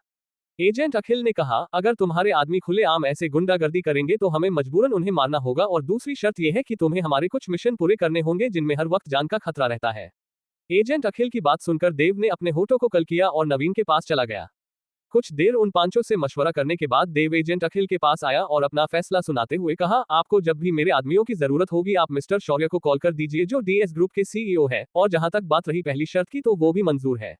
एजेंट अखिल ने कहा, अगर तुम्हारे आदमी खुलेआम ऐसे गुंडागर्दी करेंगे तो हमें मजबूरन उन्हें मारना होगा और दूसरी शर्त यह है कि तुम्हें हमारे कुछ मिशन पूरे करने होंगे जिनमें हर वक्त जान का खतरा रहता है। एजेंट अखिल की बात सुनकर देव ने अपने होठों को कल किया और नवीन के पास चला गया। कुछ देर उन पांचों से मशवरा करने के बाद देव एजेंट अखिल के पास आया और अपना फैसला सुनाते हुए कहा, आपको जब भी मेरे आदमियों की जरूरत होगी आप मिस्टर शौर्य को कॉल कर दीजिए जो DS ग्रुप के CEO है, और जहां तक बात रही पहली शर्त की तो वो भी मंजूर है।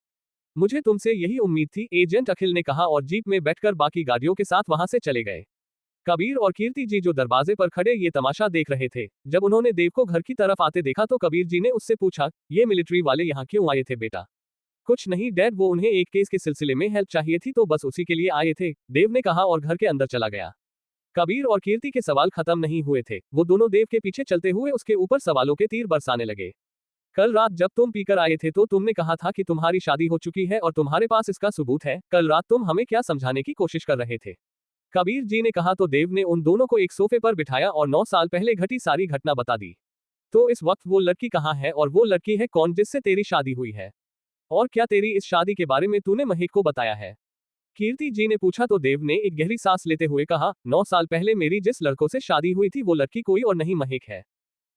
मुझे तुमसे यही उम्मीद थी, एजेंट अखिल ने कहा और जीप में बैठकर बाकी गाड़ियों के साथ वहां से चले गए। कबीर और कीर्ति जी जो दरवाजे पर खड़े ये तमाशा देख रहे थे। जब उन्होंने देव को घर की तरफ आते देखा तो कबीर जी ने उससे पूछा, ये मिलिट्री वाले यहाँ क्यों आए थे बेटा? कुछ नहीं डैड, वो उन्हें एक केस के सिलसिले में हेल्प चाहिए थी तो बस उसी के लिए आए थे, देव ने कहा और घर के अंदर चला गया। कबीर और कीर्ति के सवाल खत्म नहीं हुए थे। वो दोनों देव के पीछे चलते हुए उसके ऊपर सवालों के तीर बरसाने लगे। कल रात जब तुम पीकर आए थे तो तुमने कहा था कि तुम्हारी शादी हो चुकी है और तुम्हारे पास इसका सबूत है। कल रात तुम हमें क्या समझाने की कोशिश कर रहे थे? कबीर जी ने कहा तो देव ने उन दोनों को एक सोफे पर बिठाया और 9 साल पहले घटी सारी घटना बता दी। तो इस वक्त वो लड़की कहाँ है और वो लड़की है कौन जिससे तेरी शादी हुई है? और क्या तेरी इस शादी के बारे में तूने महेक को बताया है? कीर्ति जी ने पूछा तो देव ने एक गहरी सांस लेते हुए कहा, 9 साल पहले मेरी जिस लड़कों से शादी हुई थी वो लड़की कोई और नहीं महेक है।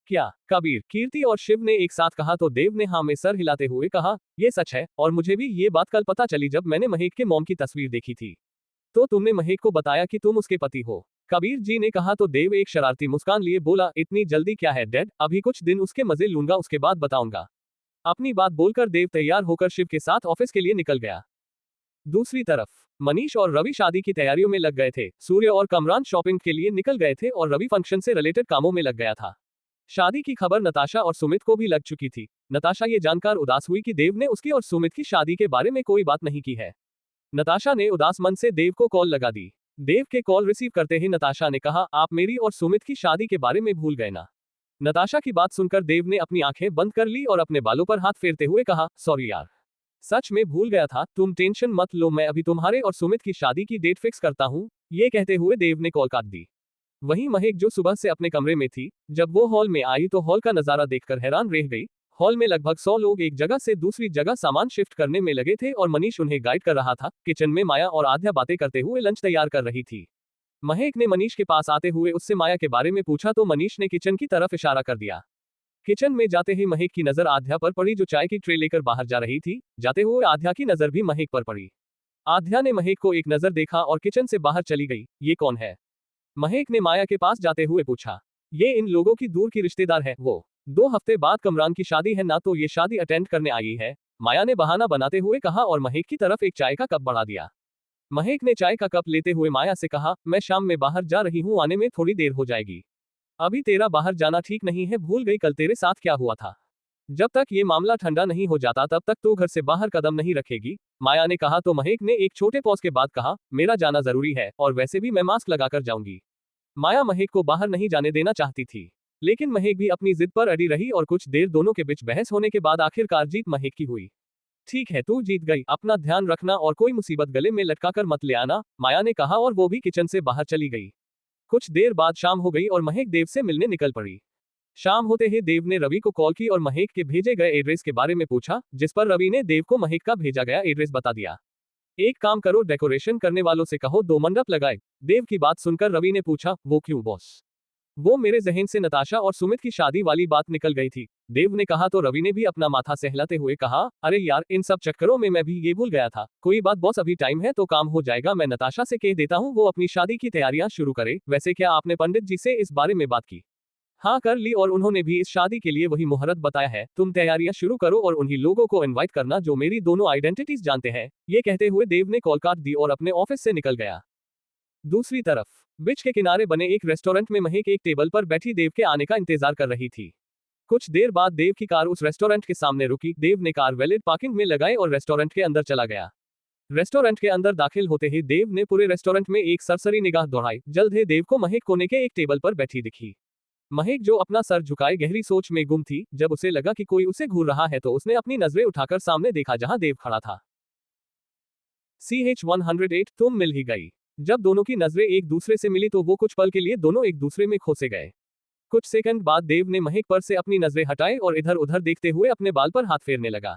क्या? कबीर, कीर्ति और शिव ने एक साथ कहा तो देव ने हाँ में सर हिलाते हुए कहा, ये सच है और मुझे भी ये बात कल पता चली जब मैंने महेक के मॉम की तस्वीर देखी थी। तो तुमने महेक को बताया कि तुम उसके पति हो? कबीर जी ने कहा तो देव एक शरारती मुस्कान लिए बोला, इतनी जल्दी क्या है डैड, अभी कुछ दिन उसके मजे लूंगा उसके बाद बताऊंगा। अपनी बात बोलकर देव तैयार होकर शिव के साथ ऑफिस के लिए निकल गया। दूसरी तरफ मनीष और रवि शादी की तैयारियों में लग गए थे। सूर्य और कमरान शॉपिंग के लिए निकल गए थे और रवि फंक्शन से रिलेटेड कामों में लग गया था। शादी की खबर नताशा और सुमित को भी लग चुकी थी। नताशा ये जानकर उदास हुई कि देव ने उसकी और सुमित की शादी के बारे में कोई बात नहीं की है। नताशा ने उदास मन से देव को कॉल लगा दी। देव के कॉल रिसीव करते ही नताशा ने कहा, आप मेरी और सुमित की शादी के बारे में भूल गए ना? नताशा की बात सुनकर देव ने अपनी आंखें बंद कर ली और अपने बालों पर हाथ फेरते हुए कहा, सॉरी यार, सच में भूल गया था, तुम टेंशन मत लो, मैं अभी तुम्हारे और सुमित की शादी की डेट फिक्स करता हूँ। ये कहते हुए देव ने कॉल काट दी। वहीं महेक जो सुबह से अपने कमरे में थी, जब वो हॉल में आई तो हॉल का नजारा देखकर हैरान रह गई। हॉल में लगभग 100 लोग एक जगह से दूसरी जगह सामान शिफ्ट करने में लगे थे और मनीष उन्हें गाइड कर रहा था। किचन में माया और आध्या बातें करते हुए लंच तैयार कर रही थी। महेक ने मनीष के पास आते हुए उससे माया के बारे में पूछा तो मनीष ने किचन की तरफ इशारा कर दिया। किचन में जाते ही महेक की नजर आध्या पर पड़ी जो चाय की ट्रे लेकर बाहर जा रही थी। जाते हुए आध्या की नजर भी महेक पर पड़ी। आध्या ने महेक को एक नजर देखा और किचन से बाहर चली गई। ये कौन है? महेक ने माया के पास जाते हुए पूछा। ये इन लोगों की दूर की रिश्तेदार है। वो 2 हफ्ते बाद कमरान की शादी है ना, तो ये शादी अटेंड करने आई है, माया ने बहाना बनाते हुए कहा और महेक की तरफ एक चाय का कप बढ़ा दिया। महेक ने चाय का कप लेते हुए माया से कहा, मैं शाम में बाहर जा रही हूँ, आने में थोड़ी देर हो जाएगी। अभी तेरा बाहर जाना ठीक नहीं है, भूल गई कल तेरे साथ क्या हुआ था? जब तक ये मामला ठंडा नहीं हो जाता तब तक तू घर से बाहर कदम नहीं रखेगी, माया ने कहा तो महेक ने एक छोटे पॉज के बाद कहा, मेरा जाना जरूरी है और वैसे भी मैं मास्क लगाकर जाऊंगी। माया महेक को बाहर नहीं जाने देना चाहती थी, लेकिन महेक भी अपनी जिद पर अड़ी रही और कुछ देर दोनों के बीच बहस होने के बाद आखिरकार जीत महेक की हुई। ठीक है, तू जीत गई, अपना ध्यान रखना और कोई मुसीबत गले में लटकाकर मत ले आना, माया ने कहा और वो भी किचन से बाहर चली गई। कुछ देर बाद शाम हो गई और महेक देव से मिलने निकल पड़ी। शाम होते ही देव ने रवि को कॉल की और महेक के भेजे गए एड्रेस के बारे में पूछा, जिस पर रवि ने देव को महेक का भेजा गया एड्रेस बता दिया। एक काम करो, डेकोरेशन करने वालों से कहो 2 मंडप लगाए। देव की बात सुनकर रवि ने पूछा, वो क्यों बॉस? वो मेरे जहन से नताशा और सुमित की शादी वाली बात निकल गई थी, देव ने कहा तो रवि ने भी अपना माथा सहलाते हुए कहा, अरे यार, इन सब चक्करों में मैं भी ये भूल गया था। कोई बात बॉस, अभी टाइम है तो काम हो जाएगा, मैं नताशा से कह देता हूँ वो अपनी शादी की तैयारियां शुरू करे। वैसे क्या आपने पंडित जी से इस बारे में बात की? हाँ कर ली और उन्होंने भी इस शादी के लिए वही मुहूर्त बताया है। तुम तैयारियां शुरू करो और उन्हीं लोगों को इनवाइट करना जो मेरी दोनों आइडेंटिटीज जानते हैं। ये कहते हुए देव ने कॉल काट दी और अपने ऑफिस से निकल गया। दूसरी तरफ बीच के किनारे बने एक रेस्टोरेंट में महेक एक टेबल पर बैठी देव के आने का इंतजार कर रही थी। कुछ देर बाद देव की कार उस रेस्टोरेंट के सामने रुकी। देव ने कार वैलिड पार्किंग में लगाई और रेस्टोरेंट के अंदर चला गया। रेस्टोरेंट के अंदर दाखिल होते ही देव ने पूरे रेस्टोरेंट में एक सरसरी निगाह दौड़ाई। जल्द ही देव को महेक कोने के एक टेबल पर बैठी दिखी। महेक जो अपना सर झुकाए गहरी सोच में गुम थी, जब उसे लगा कि कोई उसे घूर रहा है तो उसने अपनी नजरें उठाकर सामने देखा जहां देव खड़ा था। CH-108 तुम मिल ही गई। जब दोनों की नजरें एक दूसरे से मिली तो वो कुछ पल के लिए दोनों एक दूसरे में खोसे गए। कुछ सेकंड बाद देव ने महेक पर से अपनी नजरें हटाई और इधर उधर देखते हुए अपने बाल पर हाथ फेरने लगा।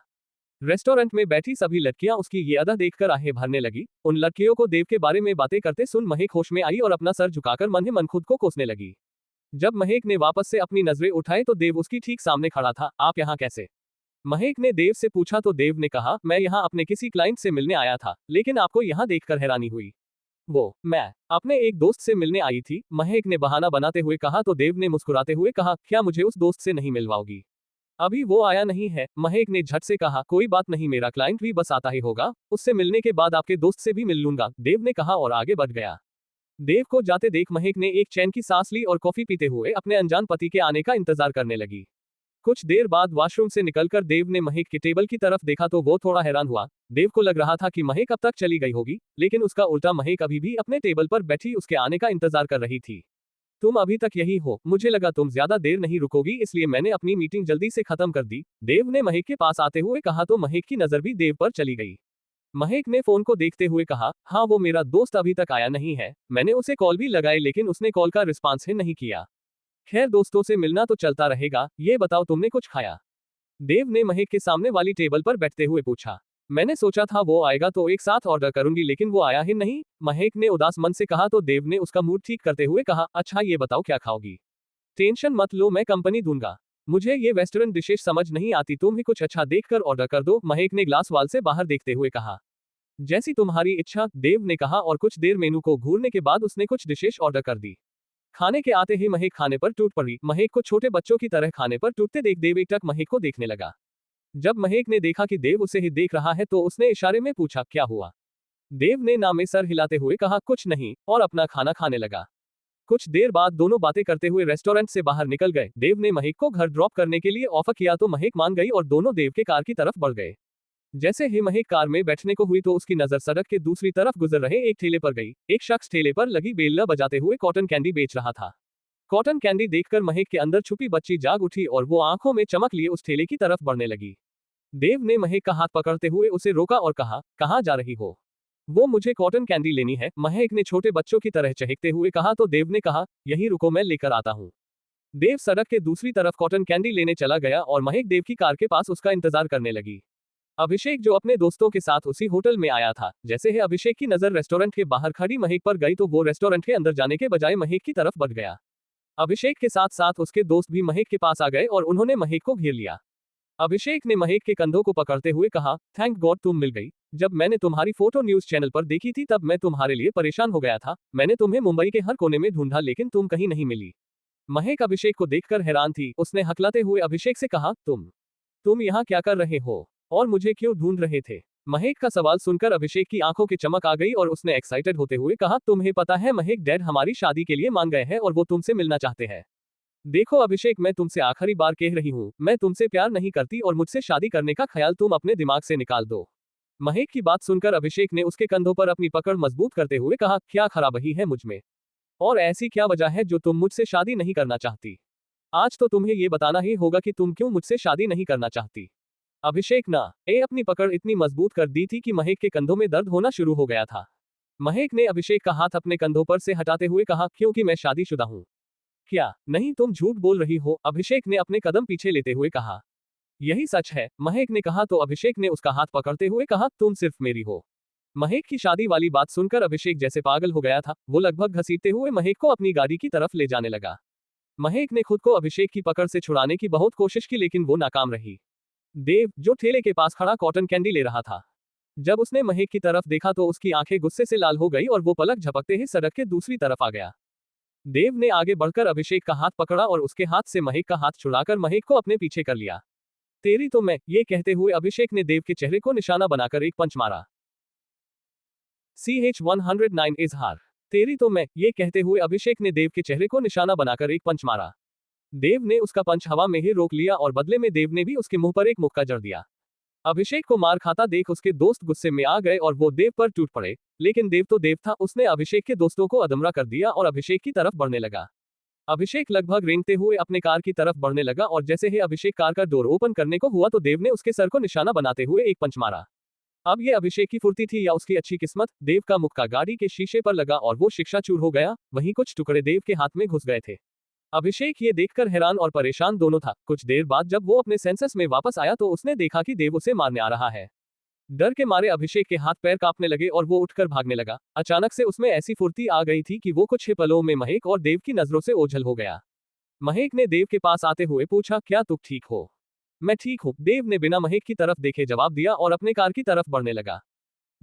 रेस्टोरेंट में बैठी सभी लड़कियां उसकी ये अदा देखकर आहें भरने लगी। उन लड़कियों को देव के बारे में बातें करते सुन महेक होश में आई और अपना सर झुकाकर मन ही मन खुद को कोसने लगी। जब महेक ने वापस से अपनी नजरें उठाई तो देव उसकी ठीक सामने खड़ा था। आप यहाँ कैसे? महेक ने देव से पूछा तो देव ने कहा, मैं यहाँ अपने किसी क्लाइंट से मिलने आया था, लेकिन आपको यहाँ देखकर हैरानी हुई। मैं अपने एक दोस्त से मिलने आई थी, महेक ने बहाना बनाते हुए कहा तो देव ने मुस्कुराते हुए कहा, क्या मुझे उस दोस्त से नहीं मिलवाओगी? अभी वो आया नहीं है। महक ने झट से कहा, कोई बात नहीं, मेरा क्लाइंट भी बस आता ही होगा, उससे मिलने के बाद आपके दोस्त से भी मिल लूंगा, देव ने कहा और आगे बढ़ गया। देव को जाते देख महक ने एक चैन की सांस ली और कॉफी पीते हुए अपने अनजान पति के आने का इंतजार करने लगी। कुछ देर बाद वॉशरूम से निकलकर देव ने महक के टेबल की तरफ देखा तो वो थोड़ा हैरान हुआ। देव को लग रहा था कि महक अब तक चली गई होगी, लेकिन उसका उल्टा, महक अभी भी अपने टेबल पर बैठी उसके आने का इंतजार कर रही थी। तुम अभी तक यही हो, मुझे लगा तुम ज्यादा देर नहीं रुकोगी, इसलिए मैंने अपनी मीटिंग जल्दी से खत्म कर दी, देव ने महक के पास आते हुए कहा तो महक की नजर भी देव पर चली गई। महक ने फोन को देखते हुए कहा, हाँ वो मेरा दोस्त अभी तक आया नहीं है, मैंने उसे कॉल भी लगाई लेकिन उसने कॉल का रिस्पॉन्स ही नहीं किया। खैर दोस्तों से मिलना तो चलता रहेगा, ये बताओ तुमने कुछ खाया? देव ने महक के सामने वाली टेबल पर बैठते हुए पूछा। मैंने सोचा था वो आएगा तो एक साथ ऑर्डर करूंगी, लेकिन वो आया ही नहीं, महक ने उदास मन से कहा तो देव ने उसका मूड ठीक करते हुए कहा, अच्छा ये बताओ क्या खाओगी? टेंशन मत लो, मैं कंपनी दूंगा, मुझे ये वेस्टर्न डिशेस समझ नहीं आती, तुम ही कुछ अच्छा देखकर ऑर्डर कर दो, महक ने ग्लास वाल से बाहर देखते हुए कहा। जैसी तुम्हारी इच्छा, देव ने कहा और कुछ देर मेनू को घूरने के बाद उसने कुछ डिशेस ऑर्डर कर दी। खाने के आते ही महक खाने पर टूट पड़ी। महक को छोटे बच्चों की तरह खाने पर टूटते देख देव एकटक महक को देखने लगा। जब महक ने देखा कि देव उसे ही देख रहा है तो उसने इशारे में पूछा, क्या हुआ? देव ने ना में सर हिलाते हुए कहा, कुछ नहीं, और अपना खाना खाने लगा। कुछ देर बाद दोनों बातें करते हुए रेस्टोरेंट से बाहर निकल गए। देव ने महक को घर ड्रॉप करने के लिए ऑफर किया तो महक मान गई और दोनों देव के कार की तरफ बढ़ गए। जैसे ही महक कार में बैठने को हुई तो उसकी नजर सड़क के दूसरी तरफ गुजर रहे एक ठेले पर गई। एक शख्स ठेले पर लगी बेल्ला बजाते हुए कॉटन कैंडी बेच रहा था। कॉटन कैंडी देखकर महक के अंदर छुपी बच्ची जाग उठी और वो आंखों में चमक लिए उस ठेले की तरफ बढ़ने लगी। देव ने महक का हाथ पकड़ते हुए उसे रोका और कहा, कहाँ जा रही हो? वो मुझे कॉटन कैंडी लेनी है, महक ने छोटे बच्चों की तरह चहकते हुए कहा तो देव ने कहा, यहीं रुको, मैं लेकर आता हूँ। देव सड़क के दूसरी तरफ कॉटन कैंडी लेने चला गया और महक देव की कार के पास उसका इंतजार करने लगी। अभिषेक जो अपने दोस्तों के साथ उसी होटल में आया था, जैसे ही अभिषेक की नजर रेस्टोरेंट के बाहर खड़ी महक पर गई तो वो रेस्टोरेंट के अंदर जाने के बजाय महक की तरफ बढ़ गया। अभिषेक के साथ साथ उसके दोस्त भी महक के पास आ गए और उन्होंने महक को घेर लिया। अभिषेक ने महक के कंधों को पकड़ते हुए कहा, थैंक गॉड तुम मिल गई, जब मैंने तुम्हारी फोटो न्यूज चैनल पर देखी थी तब मैं तुम्हारे लिए परेशान हो गया था, मैंने तुम्हें मुंबई के हर कोने में ढूंढा लेकिन तुम कहीं नहीं मिली। महक अभिषेक को देखकर हैरान थी, उसने हकलाते हुए अभिषेक से कहा, तुम यहाँ क्या कर रहे हो और मुझे क्यों ढूंढ रहे थे? महक का सवाल सुनकर अभिषेक की आंखों की चमक आ गई और उसने एक्साइटेड होते हुए कहा, तुम्हें पता है महक, डैड हमारी शादी के लिए मान गए हैं और वो तुमसे मिलना चाहते हैं। देखो अभिषेक, मैं तुमसे आखिरी बार कह रही हूँ, मैं तुमसे प्यार नहीं करती और मुझसे शादी करने का ख्याल तुम अपने दिमाग से निकाल दो। महक की बात सुनकर अभिषेक ने उसके कंधों पर अपनी पकड़ मजबूत करते हुए कहा, क्या खराबी है मुझ में? और ऐसी क्या वजह है जो तुम मुझसे शादी नहीं करना चाहती? आज तो तुम्हें ये बताना ही होगा कि तुम क्यों मुझसे शादी नहीं करना चाहती। अभिषेक अपनी पकड़ इतनी मजबूत कर दी थी कि महक के कंधों में दर्द होना शुरू हो गया था। महक ने अभिषेक का हाथ अपने कंधों पर से हटाते हुए कहा, क्योंकि मैं शादीशुदा हूँ। क्या? नहीं, तुम झूठ बोल रही हो, अभिषेक ने अपने कदम पीछे लेते हुए कहा। यही सच है, महक ने कहा तो अभिषेक ने उसका हाथ पकड़ते हुए कहा, तुम सिर्फ मेरी हो। महक की शादी वाली बात सुनकर अभिषेक जैसे पागल हो गया था, वो लगभग घसीटते हुए महक को अपनी गाड़ी की तरफ ले जाने लगा। महक ने खुद को अभिषेक की पकड़ से छुड़ाने की बहुत कोशिश की लेकिन वो नाकाम रही। देव, जो ठेले के पास खड़ा कॉटन कैंडी ले रहा था, जब उसने महक की तरफ देखा तो उसकी आंखें गुस्से से लाल हो गई और वो पलक झपकते ही सड़क के दूसरी तरफ आ गया। देव ने आगे बढ़कर अभिषेक का हाथ पकड़ा और उसके हाथ से महक का हाथ छुड़ाकर महक को अपने पीछे कर लिया। तेरी तो मैं, ये कहते हुए अभिषेक ने देव के चेहरे को निशाना बनाकर एक पंच मारा। CH-109 इजहार। तेरी तो मैं, ये कहते हुए अभिषेक ने देव के चेहरे को निशाना बनाकर एक पंच मारा। देव ने उसका पंच हवा में ही रोक लिया और बदले में देव ने भी उसके मुंह पर एक मुक्का जड़ दिया। अभिषेक को मार खाता देख उसके दोस्त गुस्से में आ गए और वो देव पर टूट पड़े, लेकिन देव तो देव था, उसने अभिषेक के दोस्तों को अधमरा कर दिया और अभिषेक की तरफ बढ़ने लगा। अभिषेक लगभग रेंगते हुए अपने कार की तरफ बढ़ने लगा और जैसे ही अभिषेक कार का डोर ओपन करने को हुआ तो देव ने उसके सर को निशाना बनाते हुए एक पंच मारा। अब ये अभिषेक की फुर्ती थी या उसकी अच्छी किस्मत, देव का मुक्का गाड़ी के शीशे पर लगा और वो शिक्षाचूर हो गया, वहीं कुछ टुकड़े देव के हाथ में घुस गए थे। अभिषेक ये देखकर हैरान और परेशान दोनों था। कुछ देर बाद जब वो अपने सेंसस में वापस आया तो उसने देखा कि देव उसे मारने आ रहा है। डर के मारे अभिषेक के हाथ पैर कांपने लगे और वो उठकर भागने लगा। अचानक से उसमें ऐसी फुर्ती आ गई थी कि वो कुछ ही पलों में महक और देव की नजरों से ओझल हो गया। महक ने देव के पास आते हुए पूछा, क्या तुम ठीक हो? मैं ठीक हूँ, देव ने बिना महक की तरफ देखे जवाब दिया और अपने कार की तरफ बढ़ने लगा।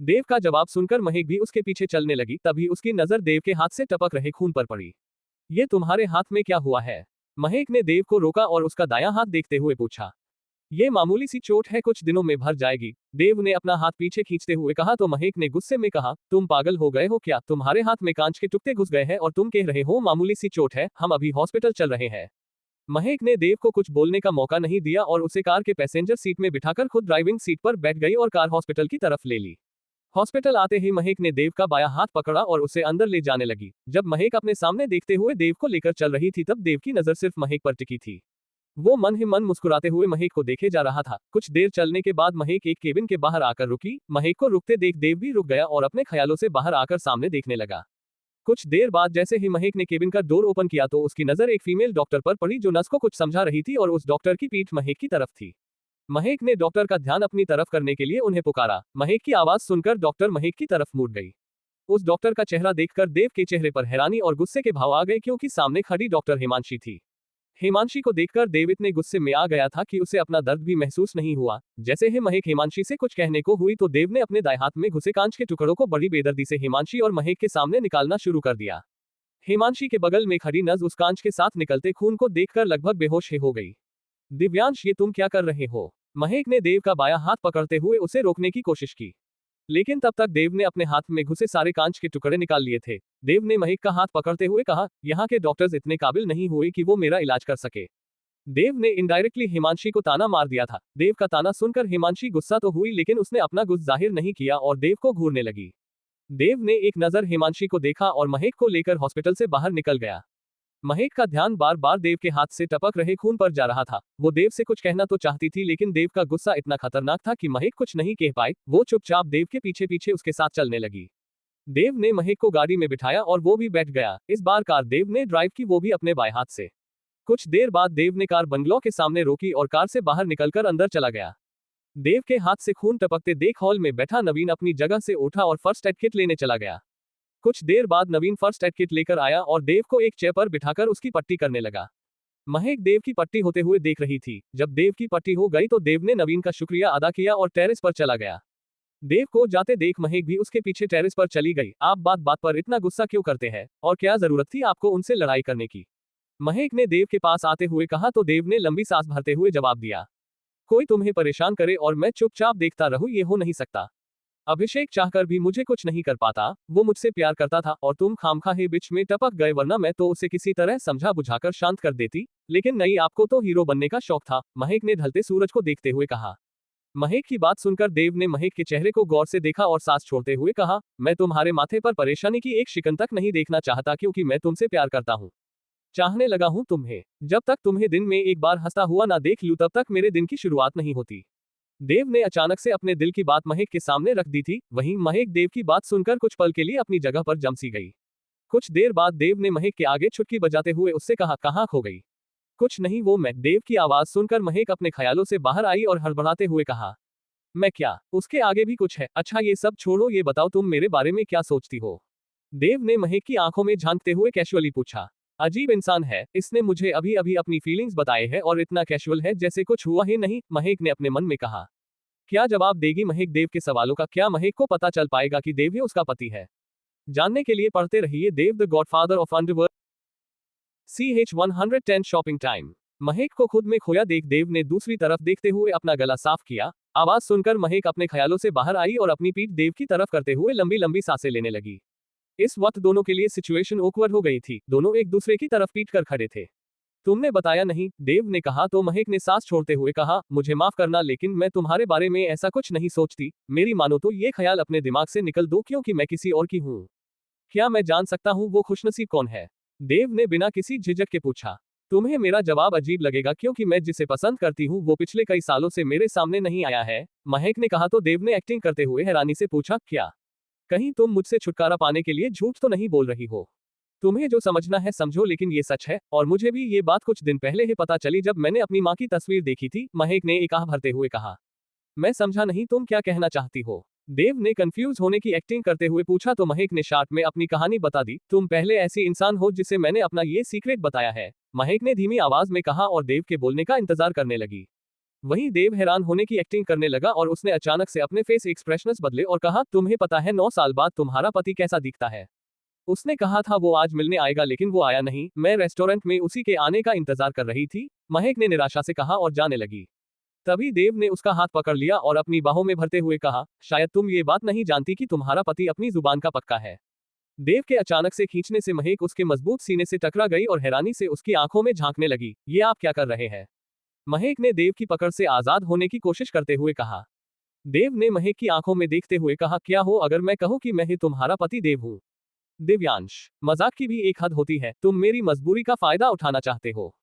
देव का जवाब सुनकर महक भी उसके पीछे चलने लगी, तभी उसकी नजर देव के हाथ से टपक रहे खून पर पड़ी। ये तुम्हारे हाथ में क्या हुआ है? महक ने देव को रोका और उसका दायां हाथ देखते हुए पूछा। ये मामूली सी चोट है, कुछ दिनों में भर जाएगी। देव ने अपना हाथ पीछे खींचते हुए कहा तो महेक ने गुस्से में कहा, तुम पागल हो गए हो क्या? तुम्हारे हाथ में कांच के टुकड़े घुस गए हैं और तुम कह रहे हो मामूली सी चोट है, हम अभी हॉस्पिटल चल रहे हैं। महेक ने देव को कुछ बोलने का मौका नहीं दिया और उसे कार के पैसेंजर सीट में बिठाकर खुद ड्राइविंग सीट पर बैठ गई और कार हॉस्पिटल की तरफ ले ली। हॉस्पिटल आते ही महेक ने देव का बायां हाथ पकड़ा और उसे अंदर ले जाने लगी। जब महेक अपने सामने देखते हुए देव को लेकर चल रही थी तब देव की नजर सिर्फ महेक पर टिकी थी। वो मन ही मन मुस्कुराते हुए महेक को देखे जा रहा था। कुछ देर चलने के बाद महेक एक केबिन के बाहर आकर रुकी। महेक को रुकते देख देव भी रुक गया और अपने ख्यालों से बाहर आकर सामने देखने लगा। कुछ देर बाद जैसे ही महेक ने केबिन का डोर ओपन किया तो उसकी नजर एक फीमेल डॉक्टर पर पड़ी जो नर्स को कुछ समझा रही थी और उस डॉक्टर की पीठ महेक की तरफ थी। महेक ने डॉक्टर का ध्यान अपनी तरफ करने के लिए उन्हें पुकारा। महेक की आवाज सुनकर डॉक्टर महेक की तरफ मुड़ गई। उस डॉक्टर का चेहरा देखकर देव के चेहरे पर हैरानी और गुस्से के भाव आ गए क्योंकि सामने खड़ी डॉक्टर हिमांशी थी। हिमांशी को देखकर देव इतने गुस्से में आ गया था कि उसे अपना दर्द भी महसूस नहीं हुआ। जैसे ही महेक हिमांशी से कुछ कहने को हुई तो देव ने अपने दाएं हाथ में घुसे कांच के टुकड़ों को बड़ी बेदर्दी से हिमांशी और महेक के सामने निकालना शुरू कर दिया। हिमांशी के बगल में खड़ी नर्स उस कांच के साथ निकलते खून को देखकर लगभग बेहोश ही हो गई। दिव्यांश, ये तुम क्या कर रहे हो? महेक ने देव का बायां हाथ पकड़ते हुए उसे रोकने की कोशिश की, लेकिन तब तक देव ने अपने हाथ में घुसे सारे कांच के टुकड़े निकाल लिए थे। देव ने महेक का हाथ पकड़ते हुए कहा, यहाँ के डॉक्टर्स इतने काबिल नहीं हुए कि वो मेरा इलाज कर सके। देव ने इनडायरेक्टली हिमांशी को ताना मार दिया था। देव का ताना सुनकर हिमांशी गुस्सा तो हुई लेकिन उसने अपना गुस्सा जाहिर नहीं किया और देव को घूरने लगी। देव ने एक नजर हिमांशी को देखा और महेक को लेकर हॉस्पिटल से बाहर निकल गया। महेक का ध्यान बार बार देव के हाथ से टपक रहे खून पर जा रहा था। वो देव से कुछ कहना तो चाहती थी लेकिन देव का गुस्सा इतना खतरनाक था कि महेक कुछ नहीं कह पाई। वो चुपचाप देव के पीछे पीछे उसके साथ चलने लगी। देव ने महेक को गाड़ी में बिठाया और वो भी बैठ गया। इस बार कार देव ने ड्राइव की, वो भी अपने बाएं हाथ से। कुछ देर बाद देव ने कार बंगलों के सामने रोकी और कार से बाहर निकलकर अंदर चला गया। देव के हाथ से खून टपकते देख हॉल में बैठा नवीन अपनी जगह से उठा और फर्स्ट एड किट लेने चला गया। कुछ देर बाद नवीन फर्स्ट एड किट लेकर आया और देव को एक चेयर पर बिठाकर उसकी पट्टी करने लगा। महेक देव की पट्टी होते हुए देख रही थी। जब देव की पट्टी हो गई तो देव ने नवीन का शुक्रिया अदा किया और टेरेस पर चला गया। देव को जाते देख महेक भी उसके पीछे टेरेस पर चली गई। आप बात बात पर इतना गुस्सा क्यों करते हैं और क्या जरूरत थी आपको उनसे लड़ाई करने की? महेक ने देव के पास आते हुए कहा तो देव ने लंबी सांस भरते हुए जवाब दिया, कोई तुम्हें परेशान करे और मैं चुपचाप देखता रहूं, ये हो नहीं सकता। अभिषेक चाहकर भी मुझे कुछ नहीं कर पाता। वो मुझसे प्यार करता था और तुम खामखाहे बीच में टपक गए, वरना मैं तो उसे किसी तरह समझा बुझाकर शांत कर देती। लेकिन नहीं, आपको तो हीरो बनने का शौक था। महेक ने ढलते सूरज को देखते हुए कहा। महेक की बात सुनकर देव ने महेक के चेहरे को गौर से देखा और सांस छोड़ते हुए कहा, मैं तुम्हारे माथे पर परेशानी की एक शिकन तक नहीं देखना चाहता क्योंकि मैं तुमसे प्यार करता हूँ। चाहने लगा हूं तुम्हें। जब तक तुम्हें दिन में एक बार हंसता हुआ ना देख लूं तब तक मेरे दिन की शुरुआत नहीं होती। देव ने अचानक से अपने दिल की बात महेक के सामने रख दी थी। वहीं महेक देव की बात सुनकर कुछ पल के लिए अपनी जगह पर जम सी गई। कुछ देर बाद देव ने महेक के आगे छुटकी बजाते हुए उससे कहा, कहाँ खो गई? कुछ नहीं, वो मैं। देव की आवाज सुनकर महेक अपने ख्यालों से बाहर आई और हड़बड़ाते हुए कहा, मैं क्या? उसके आगे भी कुछ है। अच्छा ये सब छोड़ो, ये बताओ तुम मेरे बारे में क्या सोचती हो? देव ने महेक की आंखों में झांकते हुए कैजुअली पूछा। अजीब इंसान है, इसने मुझे अभी अभी अपनी फीलिंग्स बताए हैं और इतना कैजुअल है जैसे कुछ हुआ ही नहीं, महेक ने अपने मन में कहा। क्या जवाब देगी महेक देव के सवालों का? क्या महेक को पता चल पाएगा कि देव ही उसका पति है? जानने के लिए पढ़ते रहिए Dev the godfather of underworld. CH 110 shopping time. Mahek को खुद में खोया देख देव ने दूसरी तरफ देखते हुए अपना गला साफ किया। आवाज सुनकर महेक अपने ख्यालों से बाहर आई और अपनी पीठ देव की तरफ करते हुए लंबी लंबी सांसें लेने लगी। इस वक्त दोनों के लिए सिचुएशन ऑकवर्ड हो गई थी। दोनों एक दूसरे की तरफ पीट कर खड़े थे। तुमने बताया नहीं, देव ने कहा तो महेक ने सांस छोड़ते हुए कहा, मुझे माफ करना लेकिन मैं तुम्हारे बारे में ऐसा कुछ नहीं सोचती। मेरी मानो तो ये ख्याल अपने दिमाग से निकल दो क्योंकि मैं किसी और की हूँ। क्या मैं जान सकता हूँ वो खुशनसीब कौन है? देव ने बिना किसी झिझक के पूछा। तुम्हें मेरा जवाब अजीब लगेगा क्योंकि मैं जिसे पसंद करती हूँ वो पिछले कई सालों से मेरे सामने नहीं आया है, महेक ने कहा तो देव ने एक्टिंग करते हुए हैरानी से पूछा, क्या कहीं तुम मुझसे छुटकारा पाने के लिए झूठ तो नहीं बोल रही हो? तुम्हें जो समझना है समझो, लेकिन ये सच है और मुझे भी ये बात कुछ दिन पहले ही पता चली जब मैंने अपनी माँ की तस्वीर देखी थी, महेक ने एक आह भरते हुए कहा। मैं समझा नहीं, तुम क्या कहना चाहती हो? देव ने कंफ्यूज होने की एक्टिंग करते हुए पूछा तो महेक ने शार्ट में अपनी कहानी बता दी। तुम पहले ऐसी इंसान हो जिसे मैंने अपना ये सीक्रेट बताया है, महेक ने धीमी आवाज में कहा और देव के बोलने का इंतजार करने लगी। वहीं देव हैरान होने की एक्टिंग करने लगा और उसने अचानक से अपने फेस एक्सप्रेशंस बदले और कहा, तुम्हें पता है 9 साल बाद तुम्हारा पति कैसा दिखता है? उसने कहा था वो आज मिलने आएगा लेकिन वो आया नहीं। मैं रेस्टोरेंट में उसी के आने का इंतजार कर रही थी, महेक ने निराशा से कहा और जाने लगी। तभी देव ने उसका हाथ पकड़ लिया और अपनी बाहों में भरते हुए कहा, शायद तुम ये बात नहीं जानती कि तुम्हारा पति अपनी जुबान का पक्का है। देव के अचानक से खींचने से महक उसके मजबूत सीने से टकरा गई और हैरानी से उसकी आंखों में झांकने लगी। ये आप क्या कर रहे हैं? महक ने देव की पकड़ से आजाद होने की कोशिश करते हुए कहा। देव ने महक की आंखों में देखते हुए कहा, क्या हो अगर मैं कहूं कि मैं ही तुम्हारा पति देव हूं? दिव्यांश, मजाक की भी एक हद होती है, तुम मेरी मजबूरी का फायदा उठाना चाहते हो।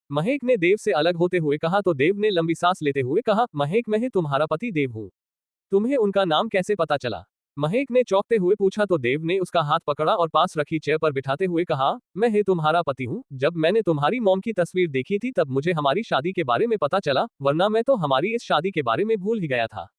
महक ने देव से अलग होते हुए कहा तो देव ने लंबी सांस लेते हुए कहा, महक मैं ही तुम्हारा पति देव हूं। तुम्हें उनका नाम कैसे पता चला? महक ने चौंकते हुए पूछा तो देव ने उसका हाथ पकड़ा और पास रखी चेयर पर बिठाते हुए कहा, मैं ही तुम्हारा पति हूँ। जब मैंने तुम्हारी मॉम की तस्वीर देखी थी तब मुझे हमारी शादी के बारे में पता चला, वरना मैं तो हमारी इस शादी के बारे में भूल ही गया था।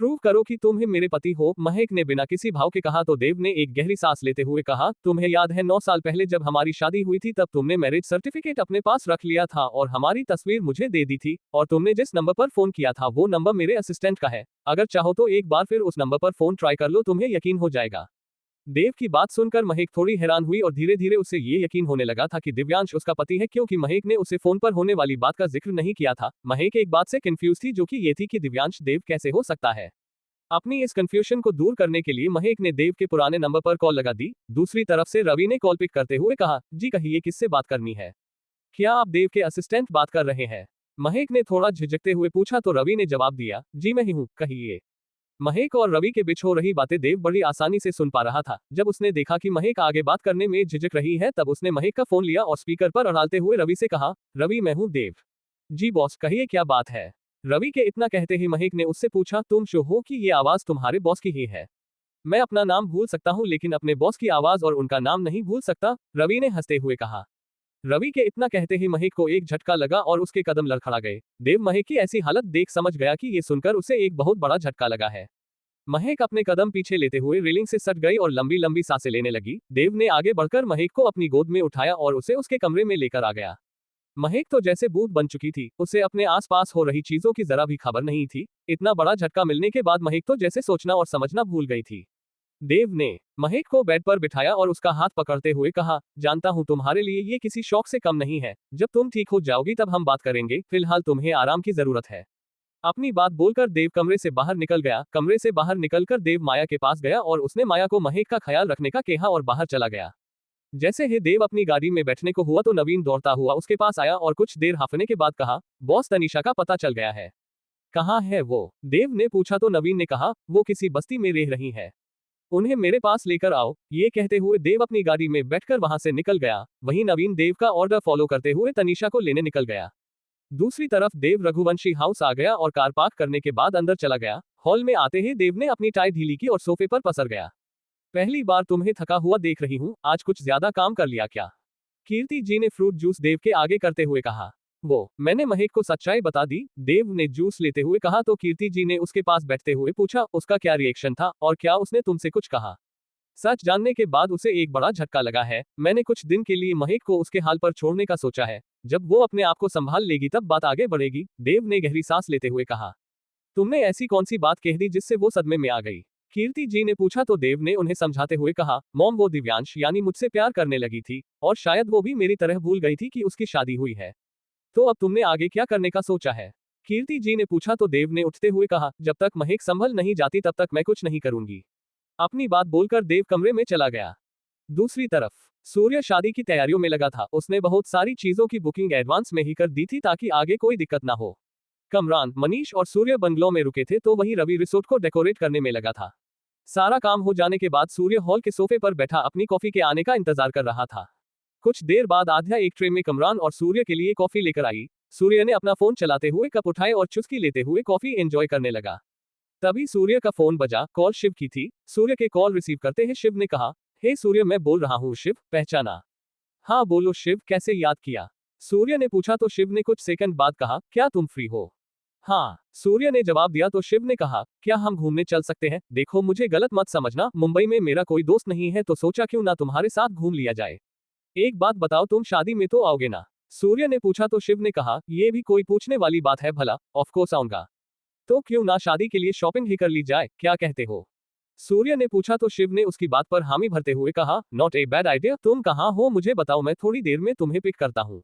प्रूव करो कि तुम ही मेरे पति हो, महक ने बिना किसी भाव के कहा तो देव ने एक गहरी सांस लेते हुए कहा, तुम्हें याद है 9 साल पहले जब हमारी शादी हुई थी तब तुमने मैरिज सर्टिफिकेट अपने पास रख लिया था और हमारी तस्वीर मुझे दे दी थी, और तुमने जिस नंबर पर फोन किया था वो नंबर मेरे असिस्टेंट का है। अगर चाहो तो एक बार फिर उस नंबर पर फोन ट्राई कर लो, तुम्हें यकीन हो जाएगा। देव की बात सुनकर महक थोड़ी हैरान हुई और धीरे धीरे उसे ये यकीन होने लगा था कि दिव्यांश उसका पति है, क्योंकि महक ने उसे फोन पर होने वाली बात का जिक्र नहीं किया था। महक एक बात से कंफ्यूज थी, जो कि ये थी कि दिव्यांश देव कैसे हो सकता है। अपनी इस कंफ्यूजन को दूर करने के लिए महक ने देव के पुराने नंबर पर कॉल लगा दी। दूसरी तरफ से रवि ने कॉल पिक करते हुए कहा, जी कहिए, किससे बात करनी है? क्या आप देव के असिस्टेंट बात कर रहे हैं? महक ने थोड़ा झिझकते हुए पूछा तो रवि ने जवाब दिया, जी मैं ही हूँ, कहिए। महक और रवि के बीच हो रही बातें देव बड़ी आसानी से सुन पा रहा था। जब उसने देखा कि महक आगे बात करने में झिझक रही है तब उसने महक का फोन लिया और स्पीकर पर अड़ालते हुए रवि से कहा, रवि मैं हूँ देव। जी बॉस, कहिए क्या बात है? रवि के इतना कहते ही महक ने उससे पूछा, तुम श्योर हो कि ये आवाज तुम्हारे बॉस की ही है? मैं अपना नाम भूल सकता हूँ लेकिन अपने बॉस की आवाज और उनका नाम नहीं भूल सकता, रवि ने हंसते हुए कहा। रवि के इतना कहते ही महक को एक झटका लगा और उसके कदम लड़खड़ा गए। देव महक की ऐसी हालत देख समझ गया कि ये सुनकर उसे एक बहुत बड़ा झटका लगा है। महक अपने कदम पीछे लेते हुए रेलिंग से सट गई और लंबी लंबी सांसें लेने लगी। देव ने आगे बढ़कर महक को अपनी गोद में उठाया और उसे उसके कमरे में लेकर आ गया। महक तो जैसे भूत बन चुकी थी, उसे अपने आसपास हो रही चीजों की जरा भी खबर नहीं थी। इतना बड़ा झटका मिलने के बाद महक तो जैसे सोचना और समझना भूल गई थी। देव ने महक को बेड पर बिठाया और उसका हाथ पकड़ते हुए कहा, जानता हूँ तुम्हारे लिए ये किसी शौक से कम नहीं है। जब तुम ठीक हो जाओगी तब हम बात करेंगे, फिलहाल तुम्हें आराम की जरूरत है। अपनी बात बोलकर देव कमरे से बाहर निकल गया। कमरे से बाहर निकलकर देव माया के पास गया और उसने माया को महक का ख्याल रखने का कहा और बाहर चला गया। जैसे ही देव अपनी गाड़ी में बैठने को हुआ तो नवीन दौड़ता हुआ उसके पास आया और कुछ देर हाफने के बाद कहा, बॉस तनीषा का पता चल गया है। कहाँ है वो? देव ने पूछा तो नवीन ने कहा, वो किसी बस्ती में रह रही है, उन्हें मेरे पास लेकर आओ। ये कहते हुए देव अपनी गाड़ी में बैठकर वहां से निकल गया। वहीं नवीन देव का ऑर्डर फॉलो करते हुए तनीषा को लेने निकल गया। दूसरी तरफ देव रघुवंशी हाउस आ गया और कार पार्क करने के बाद अंदर चला गया। हॉल में आते ही देव ने अपनी टाई ढीली की और सोफे पर पसर गया। पहली बार तुम्हें थका हुआ देख रही हूँ, आज कुछ ज्यादा काम कर लिया क्या? कीर्ति जी ने फ्रूट जूस देव के आगे करते हुए कहा। वो, मैंने महक को सच्चाई बता दी, देव ने जूस लेते हुए कहा तो कीर्ति जी ने उसके पास बैठते हुए पूछा, उसका क्या रिएक्शन था और क्या उसने तुमसे कुछ कहा? सच जानने के बाद उसे एक बड़ा झटका लगा है। मैंने कुछ दिन के लिए महक को उसके हाल पर छोड़ने का सोचा है। जब वो अपने आप को संभाल लेगी तब बात आगे बढ़ेगी, देव ने गहरी सांस लेते हुए कहा। तुमने ऐसी कौन सी बात कह दी जिससे वो सदमे में आ गई? कीर्ति जी ने पूछा तो देव ने उन्हें समझाते हुए कहा, मॉम वो दिव्यांश यानी मुझसे प्यार करने लगी थी और शायद वो भी मेरी तरह भूल गई थी कि उसकी शादी हुई है। तो अब तुमने आगे क्या करने का सोचा है? कीर्ति जी ने पूछा तो देव ने उठते हुए कहा, जब तक महक संभल नहीं जाती तब तक मैं कुछ नहीं करूंगी। अपनी बात बोलकर देव कमरे में चला गया। दूसरी तरफ सूर्य शादी की तैयारियों में लगा था। उसने बहुत सारी चीजों की बुकिंग एडवांस में ही कर दी थी ताकि आगे कोई दिक्कत ना हो। कमरान, मनीष और सूर्य बंगलो में रुके थे तो वही रवि रिसोर्ट को डेकोरेट करने में लगा था। सारा काम हो जाने के बाद सूर्य हॉल के सोफे पर बैठा अपनी कॉफी के आने का इंतजार कर रहा था। कुछ देर बाद आध्या एक ट्रे में कमरान और सूर्य के लिए कॉफी लेकर आई। सूर्य ने अपना फोन चलाते हुए कप उठाए और चुस्की लेते हुए कॉफी एंजॉय करने लगा। तभी सूर्य का फोन बजा। कॉल शिव की थी। सूर्य के कॉल रिसीव करते ही शिव ने कहा, हे सूर्य, मैं बोल रहा हूँ। शिव, पहचाना? हाँ बोलो शिव, कैसे याद किया? सूर्य ने पूछा तो शिव ने कुछ सेकंड बाद कहा, क्या तुम फ्री हो? हाँ, सूर्य ने जवाब दिया तो शिव ने कहा, क्या हम घूमने चल सकते हैं? देखो मुझे गलत मत समझना, मुंबई में मेरा कोई दोस्त नहीं है तो सोचा क्यों ना तुम्हारे साथ घूम लिया जाए। एक बात बताओ, तुम शादी में तो आओगे ना? सूर्य ने पूछा तो शिव ने कहा, ये भी कोई पूछने वाली बात है भला, ऑफ कोर्स आऊंगा। तो क्यों ना शादी के लिए शॉपिंग ही कर ली जाए, क्या कहते हो? सूर्य ने पूछा तो शिव ने उसकी बात पर हामी भरते हुए कहा, नॉट ए बैड आइडिया। तुम कहाँ हो मुझे बताओ, मैं थोड़ी देर में तुम्हें पिक करता हूँ।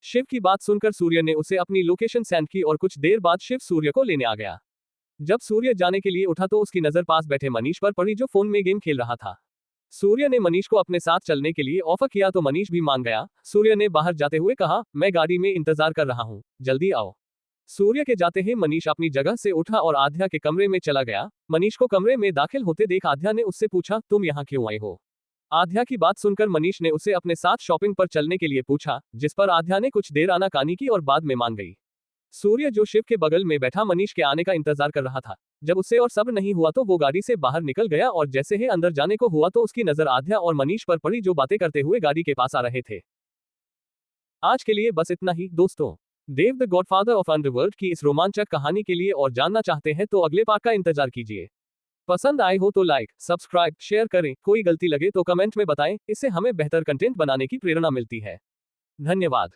शिव की बात सुनकर सूर्य ने उसे अपनी लोकेशन सेंड की और कुछ देर बाद शिव सूर्य को लेने आ गया। जब सूर्य जाने के लिए उठा तो उसकी नजर पास बैठे मनीष पर पड़ी जो फोन में गेम खेल रहा था। सूर्य ने मनीष को अपने साथ चलने के लिए ऑफर किया तो मनीष भी मान गया। सूर्य ने बाहर जाते हुए कहा, मैं गाड़ी में इंतजार कर रहा हूँ, जल्दी आओ। सूर्य के जाते ही मनीष अपनी जगह से उठा और आध्या के कमरे में चला गया। मनीष को कमरे में दाखिल होते देख आध्या ने उससे पूछा, तुम यहाँ क्यों आए हो? आध्या की बात सुनकर मनीष ने उसे अपने साथ शॉपिंग पर चलने के लिए पूछा, जिस पर आध्या ने कुछ देर आनाकानी की और बाद में मान गई। सूर्य जो शिव के बगल में बैठा मनीष के आने का इंतजार कर रहा था, जब उससे और सब्र नहीं हुआ तो वो गाड़ी से बाहर निकल गया और जैसे ही अंदर जाने को हुआ तो उसकी नजर आध्या और मनीष पर पड़ी जो बातें करते हुए गाड़ी के पास आ रहे थे। आज के लिए बस इतना ही दोस्तों। देव द गॉडफादर ऑफ अंडरवर्ल्ड की इस रोमांचक कहानी के लिए और जानना चाहते हैं तो अगले पार्ट का इंतजार कीजिए। पसंद आए हो तो लाइक, सब्सक्राइब, शेयर करें, कोई गलती लगे तो कमेंट में बताएं, इससे हमें बेहतर कंटेंट बनाने की प्रेरणा मिलती है। धन्यवाद।